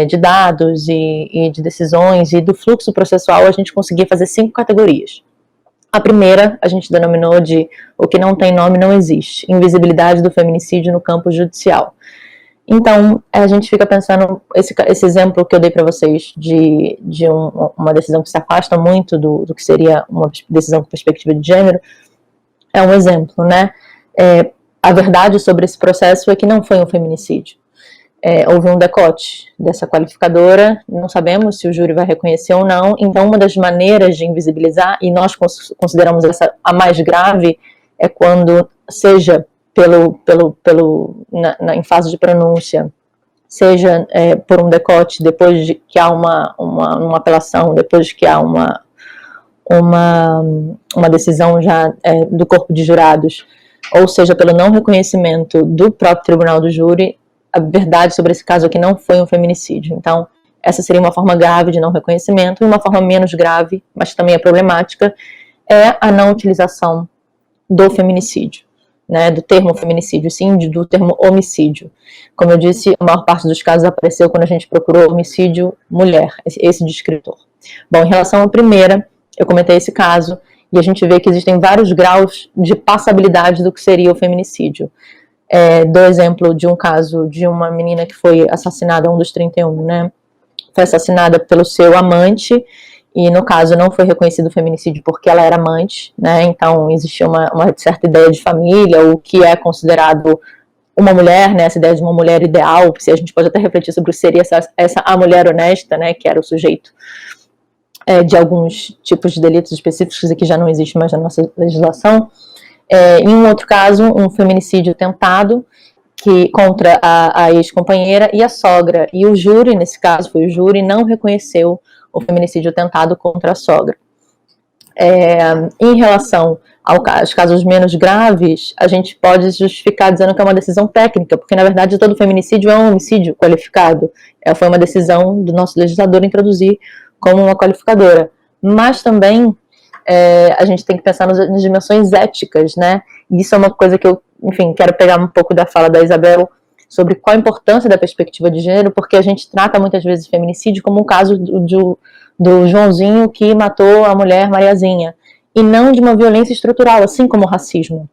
de dados e de decisões e do fluxo processual, a gente conseguia fazer 5 categorias. A primeira, a gente denominou de o que não tem nome não existe, invisibilidade do feminicídio no campo judicial. Então, a gente fica pensando, esse exemplo que eu dei para vocês de uma decisão que se afasta muito do que seria uma decisão com perspectiva de gênero, é um exemplo, né? A verdade sobre esse processo é que não foi um feminicídio. Houve um decote dessa qualificadora, não sabemos se o júri vai reconhecer ou não, então uma das maneiras de invisibilizar, e nós consideramos essa a mais grave, é quando, seja em fase de pronúncia, seja por um decote, depois de que há uma apelação, depois que há uma decisão já do corpo de jurados, ou seja, pelo não reconhecimento do próprio tribunal do júri, a verdade sobre esse caso aqui não foi um feminicídio. Então, essa seria uma forma grave de não reconhecimento, e uma forma menos grave, mas também é problemática, é a não utilização do feminicídio, né, do termo feminicídio, sim, do termo homicídio. Como eu disse, a maior parte dos casos apareceu quando a gente procurou homicídio mulher, esse descritor. Bom, em relação à primeira, eu comentei esse caso, e a gente vê que existem vários graus de passabilidade do que seria o feminicídio. Dou exemplo de um caso de uma menina que foi assassinada, um dos 31, né? Foi assassinada pelo seu amante, e no caso não foi reconhecido o feminicídio porque ela era amante, né? Então existia uma certa ideia de família, o que é considerado uma mulher, né? Essa ideia de uma mulher ideal, se a gente pode até refletir sobre o que seria essa a mulher honesta, né? Que era o sujeito de alguns tipos de delitos específicos, que já não existe mais na nossa legislação. Em um outro caso, um feminicídio tentado contra a ex-companheira e a sogra. E o júri, nesse caso, foi o júri, não reconheceu o feminicídio tentado contra a sogra. Em relação aos casos menos graves, a gente pode justificar dizendo que é uma decisão técnica, porque, na verdade, todo feminicídio é um homicídio qualificado. Foi uma decisão do nosso legislador introduzir como uma qualificadora. Mas também a gente tem que pensar nas dimensões éticas, né? E isso é uma coisa que eu, enfim, quero pegar um pouco da fala da Isabel sobre qual a importância da perspectiva de gênero, porque a gente trata muitas vezes o feminicídio como um caso do Joãozinho que matou a mulher Mariazinha, e não de uma violência estrutural, assim como o racismo,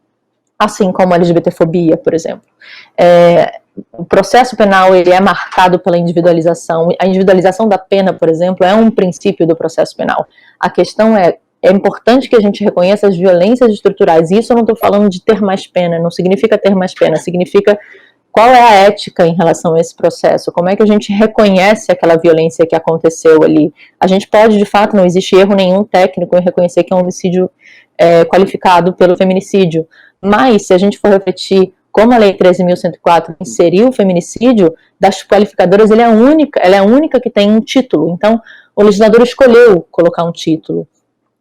assim como a LGBTfobia, por exemplo. O processo penal, ele é marcado pela individualização. A individualização da pena, por exemplo, é um princípio do processo penal. A questão é importante que a gente reconheça as violências estruturais. E isso eu não estou falando de ter mais pena, não significa ter mais pena, significa qual é a ética em relação a esse processo, como é que a gente reconhece aquela violência que aconteceu ali. A gente pode, de fato, não existe erro nenhum técnico em reconhecer que é um homicídio qualificado pelo feminicídio, mas se a gente for refletir como a Lei 13.104 inseriu o feminicídio, das qualificadoras ela é a única que tem um título. Então, o legislador escolheu colocar um título.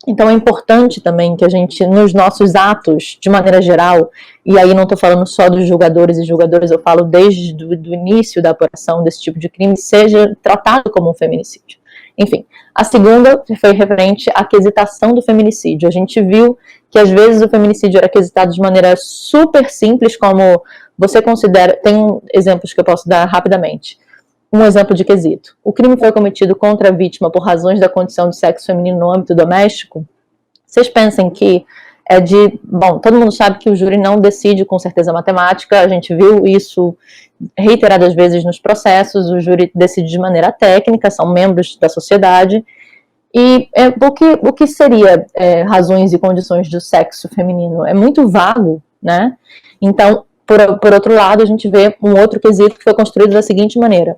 Então é importante também que a gente, nos nossos atos, de maneira geral, e aí não estou falando só dos julgadores e julgadoras, eu falo desde o início da apuração desse tipo de crime, seja tratado como um feminicídio. Enfim, a segunda foi referente à quesitação do feminicídio. A gente viu que às vezes o feminicídio era quesitado de maneira super simples, como você considera, tem exemplos que eu posso dar rapidamente. Um exemplo de quesito. O crime foi cometido contra a vítima por razões da condição de sexo feminino no âmbito doméstico? Vocês pensem que bom, todo mundo sabe que o júri não decide com certeza matemática, a gente viu isso reiteradas vezes nos processos, o júri decide de maneira técnica, são membros da sociedade, e o que seria razões e condições do sexo feminino? É muito vago, né? Então, por outro lado, a gente vê um outro quesito que foi construído da seguinte maneira.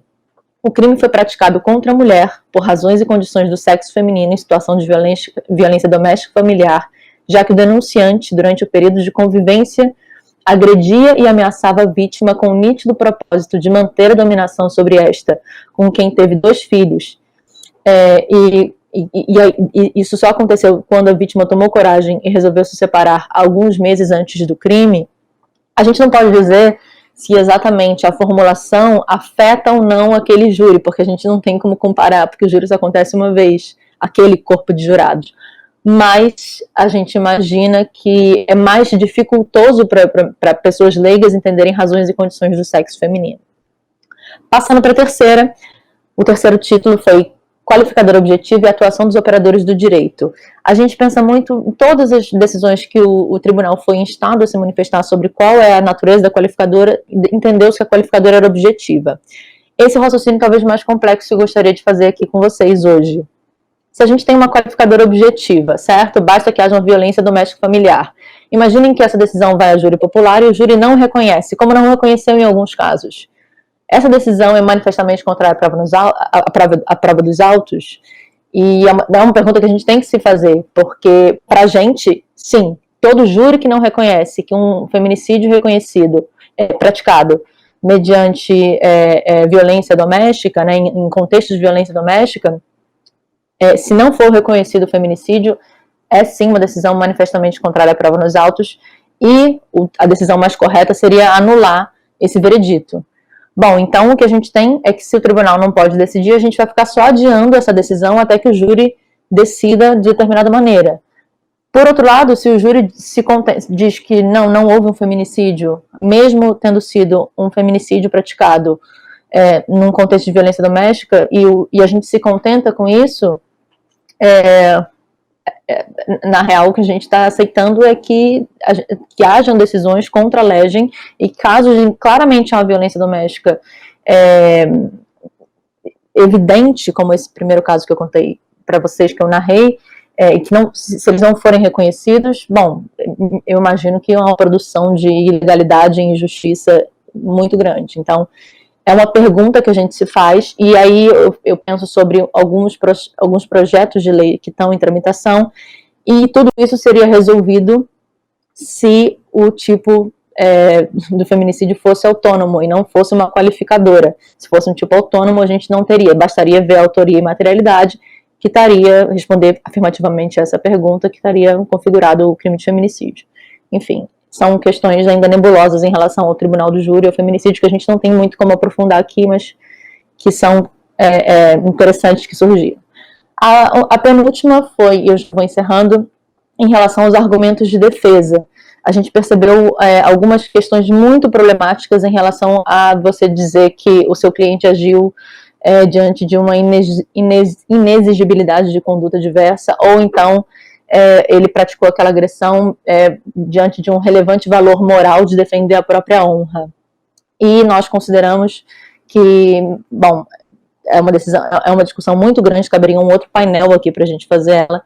O crime foi praticado contra a mulher por razões e condições do sexo feminino em situação de violência doméstica familiar, já que o denunciante, durante o período de convivência, agredia e ameaçava a vítima com o nítido propósito de manter a dominação sobre esta, com quem teve 2 filhos. E isso só aconteceu quando a vítima tomou coragem e resolveu se separar alguns meses antes do crime. A gente não pode dizer se exatamente a formulação afeta ou não aquele júri, porque a gente não tem como comparar, porque o júri só acontece uma vez, aquele corpo de jurados. Mas a gente imagina que é mais dificultoso para pessoas leigas entenderem razões e condições do sexo feminino. Passando para a terceira, o terceiro título foi qualificadora objetiva e a atuação dos operadores do direito. A gente pensa muito em todas as decisões que o tribunal foi instado a se manifestar sobre qual é a natureza da qualificadora, entendeu-se que a qualificadora era objetiva. Esse é o raciocínio talvez mais complexo que eu gostaria de fazer aqui com vocês hoje. Se a gente tem uma qualificadora objetiva, certo? Basta que haja uma violência doméstica familiar. Imaginem que essa decisão vai a júri popular e o júri não reconhece, como não reconheceu em alguns casos. Essa decisão é manifestamente contrária à prova dos autos, e é uma pergunta que a gente tem que se fazer, porque, para a gente, sim, todo júri que não reconhece que um feminicídio reconhecido é praticado mediante violência doméstica, né, em contextos de violência doméstica, se não for reconhecido o feminicídio, é sim uma decisão manifestamente contrária à prova nos autos, e a decisão mais correta seria anular esse veredito. Bom, então o que a gente tem é que se o tribunal não pode decidir, a gente vai ficar só adiando essa decisão até que o júri decida de determinada maneira. Por outro lado, se o júri diz que não houve um feminicídio, mesmo tendo sido um feminicídio praticado num contexto de violência doméstica, e a gente se contenta com isso, na real, o que a gente está aceitando é que hajam decisões contra a legem, e casos de claramente uma violência doméstica evidente, como esse primeiro caso que eu contei para vocês, que eu narrei, e que se eles não forem reconhecidos, bom, eu imagino que é uma produção de ilegalidade e injustiça muito grande. Então, é uma pergunta que a gente se faz, e aí eu penso sobre alguns projetos de lei que estão em tramitação, e tudo isso seria resolvido se o tipo do feminicídio fosse autônomo e não fosse uma qualificadora. Se fosse um tipo autônomo, a gente não teria, bastaria ver a autoria e materialidade, que estaria, responder afirmativamente a essa pergunta, que estaria configurado o crime de feminicídio. Enfim, são questões ainda nebulosas em relação ao tribunal do júri e ao feminicídio, que a gente não tem muito como aprofundar aqui, mas que são interessantes que surgiram. A penúltima foi, e eu já vou encerrando, em relação aos argumentos de defesa. A gente percebeu algumas questões muito problemáticas em relação a você dizer que o seu cliente agiu diante de uma inexigibilidade de conduta diversa, ou então ele praticou aquela agressão diante de um relevante valor moral de defender a própria honra. E nós consideramos que, bom, é uma discussão muito grande, caberia um outro painel aqui para a gente fazer ela.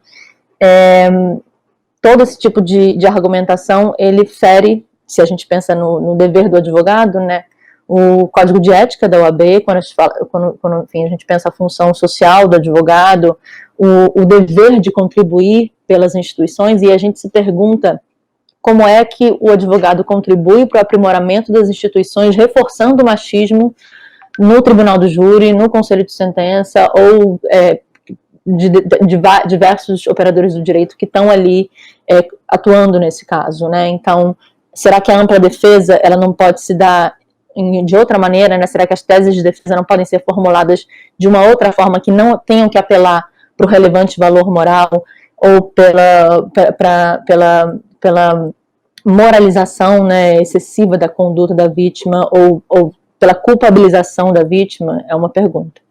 Todo esse tipo de argumentação, ele fere, se a gente pensa no dever do advogado, né, o Código de Ética da OAB, quando enfim, a gente pensa a função social do advogado, o dever de contribuir pelas instituições, e a gente se pergunta como é que o advogado contribui para o aprimoramento das instituições, reforçando o machismo no tribunal do júri, no conselho de sentença, ou de diversos operadores do direito que estão ali atuando nesse caso, né? Então, será que a ampla defesa ela não pode se dar de outra maneira, né? Será que as teses de defesa não podem ser formuladas de uma outra forma, que não tenham que apelar para o relevante valor moral, ou pela moralização, né, excessiva da conduta da vítima, ou pela culpabilização da vítima? É uma pergunta.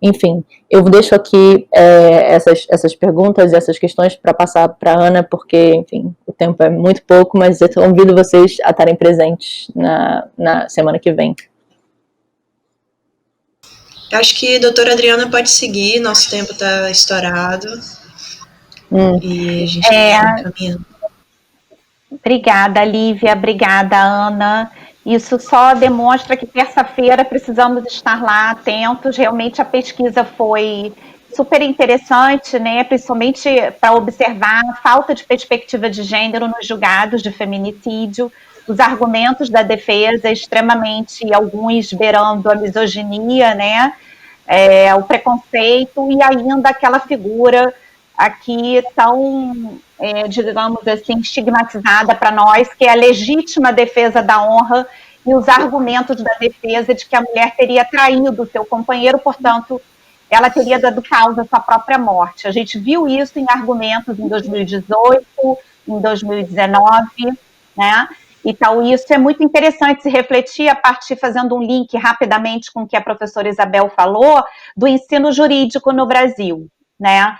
Enfim, eu deixo aqui essas perguntas e essas questões para passar para a Ana, porque, enfim, o tempo é muito pouco, mas eu convido vocês a estarem presentes na semana que vem. Eu acho que a doutora Adriana pode seguir, nosso tempo está estourado. E a gente está caminhando. Obrigada, Lívia. Obrigada, Ana. Isso só demonstra que terça-feira precisamos estar lá atentos. Realmente a pesquisa foi super interessante, né? Principalmente para observar a falta de perspectiva de gênero nos julgados de feminicídio, os argumentos da defesa extremamente, alguns beirando a misoginia, né? O preconceito, e ainda aquela figura aqui tão, digamos assim, estigmatizada para nós, que é a legítima defesa da honra, e os argumentos da defesa de que a mulher teria traído o seu companheiro, portanto, ela teria dado causa à sua própria morte. A gente viu isso em argumentos em 2018, em 2019, né? Então, isso é muito interessante se refletir a partir, fazendo um link rapidamente com o que a professora Isabel falou, do ensino jurídico no Brasil, né?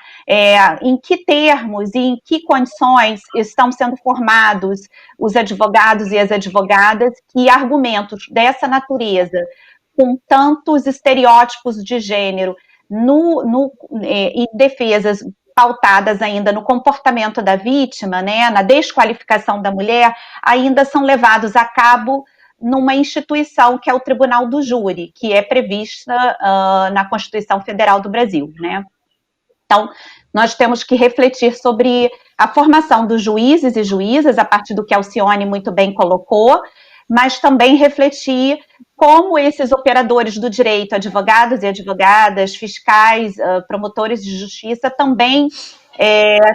Em que termos e em que condições estão sendo formados os advogados e as advogadas que argumentos dessa natureza, com tantos estereótipos de gênero, em defesas pautadas ainda no comportamento da vítima, né, na desqualificação da mulher, ainda são levados a cabo numa instituição que é o Tribunal do Júri, que é prevista na Constituição Federal do Brasil, né? Então, nós temos que refletir sobre a formação dos juízes e juízas, a partir do que a Alcione muito bem colocou, mas também refletir como esses operadores do direito, advogados e advogadas, fiscais, promotores de justiça, também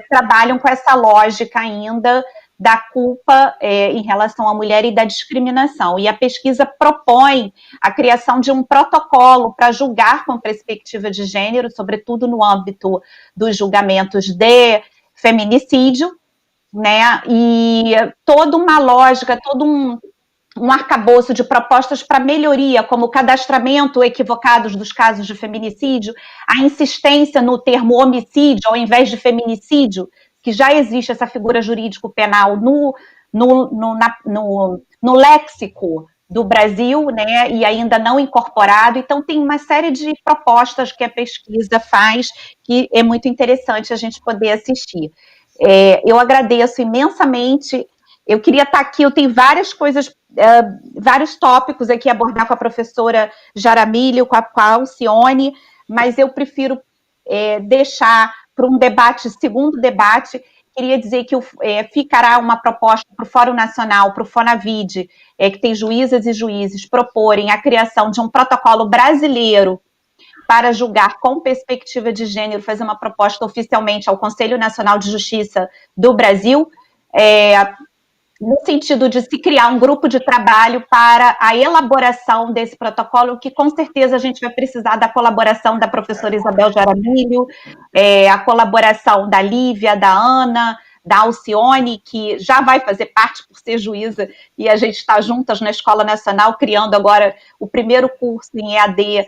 trabalham com essa lógica ainda da culpa em relação à mulher e da discriminação. E a pesquisa propõe a criação de um protocolo para julgar com perspectiva de gênero, sobretudo no âmbito dos julgamentos de feminicídio, né? E toda uma lógica, todo um arcabouço de propostas para melhoria, como o cadastramento equivocado dos casos de feminicídio, a insistência no homicídio ao invés de feminicídio, que já existe essa figura jurídico-penal no léxico do Brasil, né, e ainda não incorporado. Então, tem uma série de propostas que a pesquisa faz que é muito interessante a gente poder assistir. Eu agradeço imensamente. Eu queria estar aqui, eu tenho várias coisas, vários tópicos aqui a abordar com a professora Jaramilho, com a Alcione, mas eu prefiro deixar para um debate, segundo debate. Queria dizer que ficará uma proposta para o Fórum Nacional, para o FONAVID, que tem juízas e juízes, proporem a criação de um protocolo brasileiro para julgar com perspectiva de gênero, fazer uma proposta oficialmente ao Conselho Nacional de Justiça do Brasil, no sentido de se criar um grupo de trabalho para a elaboração desse protocolo, que com certeza a gente vai precisar da colaboração da professora Isabel Jaramilho, a colaboração da Lívia, da Ana, da Alcione, que já vai fazer parte por ser juíza, e a gente está juntas na Escola Nacional, criando agora o primeiro curso em EAD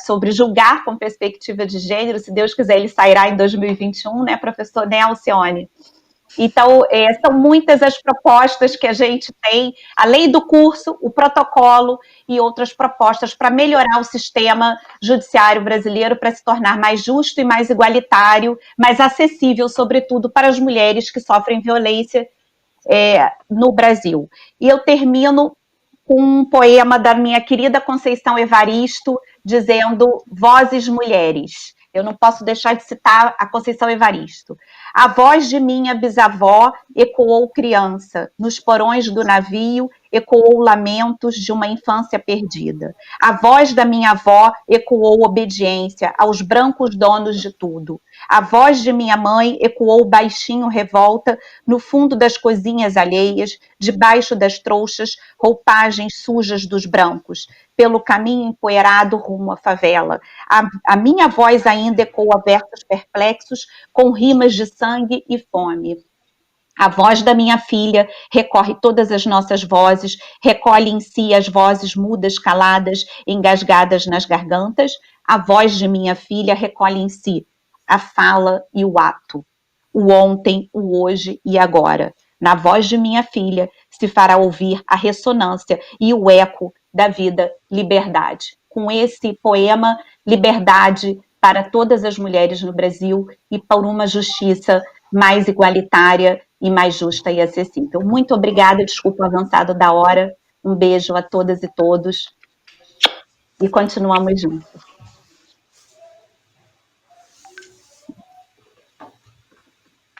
sobre julgar com perspectiva de gênero. Se Deus quiser, ele sairá em 2021, né, professor, né, Alcione? Então, são muitas as propostas que a gente tem, além do curso, o protocolo e outras propostas para melhorar o sistema judiciário brasileiro, para se tornar mais justo e mais igualitário, mais acessível, sobretudo, para as mulheres que sofrem violência no Brasil. E eu termino com um poema da minha querida Conceição Evaristo, dizendo: Vozes mulheres. Eu não posso deixar de citar a Conceição Evaristo. A voz de minha bisavó ecoou criança, nos porões do navio ecoou lamentos de uma infância perdida. A voz da minha avó ecoou obediência aos brancos donos de tudo. A voz de minha mãe ecoou baixinho revolta no fundo das cozinhas alheias, debaixo das trouxas, roupagens sujas dos brancos, pelo caminho empoeirado rumo à favela. A minha voz ainda ecoa versos perplexos com rimas de sangue e fome. A voz da minha filha recorre todas as nossas vozes, recolhe em si as vozes mudas, caladas, engasgadas nas gargantas. A voz de minha filha recolhe em si a fala e o ato, o ontem, o hoje e agora. Na voz de minha filha se fará ouvir a ressonância e o eco da vida, liberdade. Com esse poema, liberdade para todas as mulheres no Brasil e por uma justiça mais igualitária e mais justa e acessível. Muito obrigada, desculpa o avançado da hora. Um beijo a todas e todos e continuamos juntos.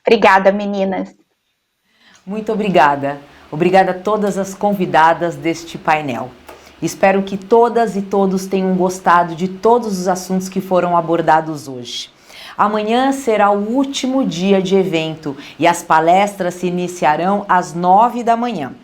Obrigada, meninas. Muito obrigada. Obrigada a todas as convidadas deste painel. Espero que todas e todos tenham gostado de todos os assuntos que foram abordados hoje. Amanhã será o último dia de evento e as palestras se iniciarão às 9 da manhã.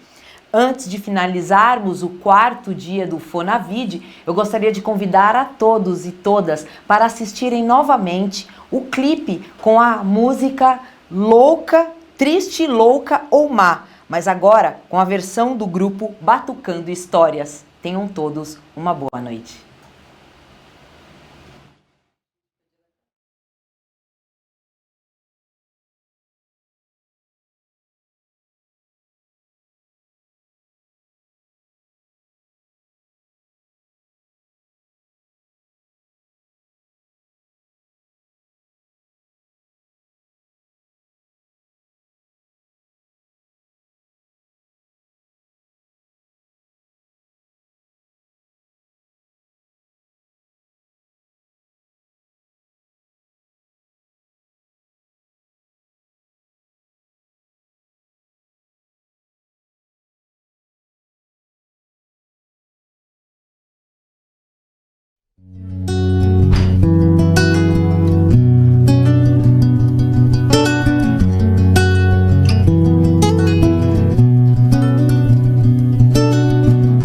Antes de finalizarmos o 4º dia do FONAVID, eu gostaria de convidar a todos e todas para assistirem novamente o clipe com a música Louca, Triste, Louca ou Má, Mas agora com a versão do grupo Batucando Histórias. Tenham todos uma boa noite.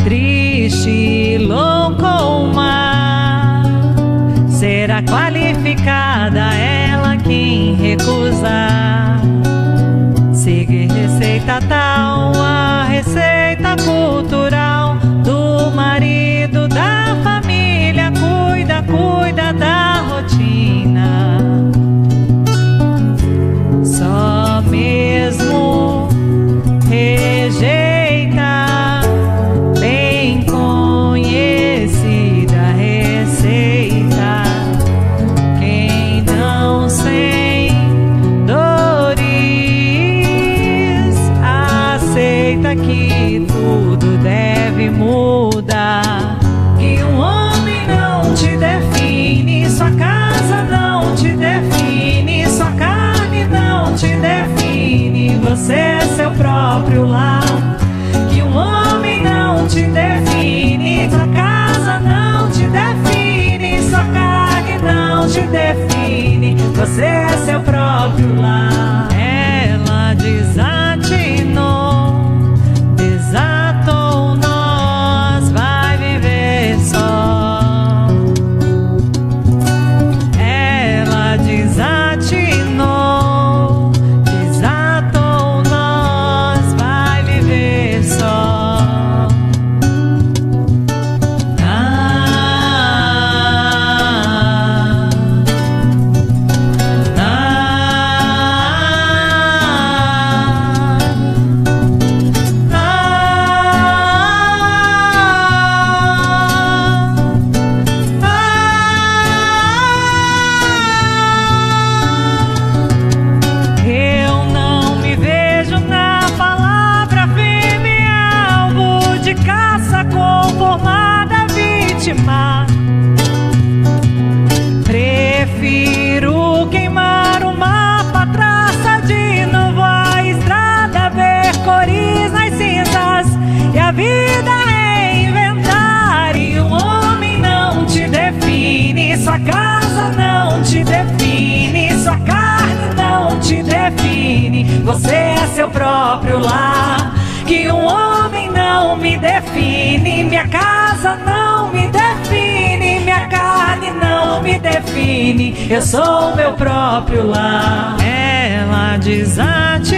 Triste, louco o mar, será qualificada ela quem recusar. Seguir receita tal, a receita cultural do marido, da família, cuida da rotina. Só mesmo rejeita bem conhecida receita, quem não sem dores aceita que tudo deve mudar. Que um homem não te define, sua casa não te define, sua carne não te define, você é seu próprio lar. Que um homem não te define, sua casa não te define, sua carne não te define, você é seu próprio lar. Ela desatinou, desatou nós, vai viver só. Ela desatinou, desatou nós, vai viver só. Eu não me vejo na palavra firme, alvo de caça conformada, vítima. Prefiro queimar o mapa, traça de novo a estrada, ver cores nas cinzas e a vida reinventar. E um homem não te define, sua casa não te define, sua carne não te define, você é seu próprio lar. Que um homem não me define, minha casa não me define, minha carne não me define, eu sou meu próprio lar. Ela desate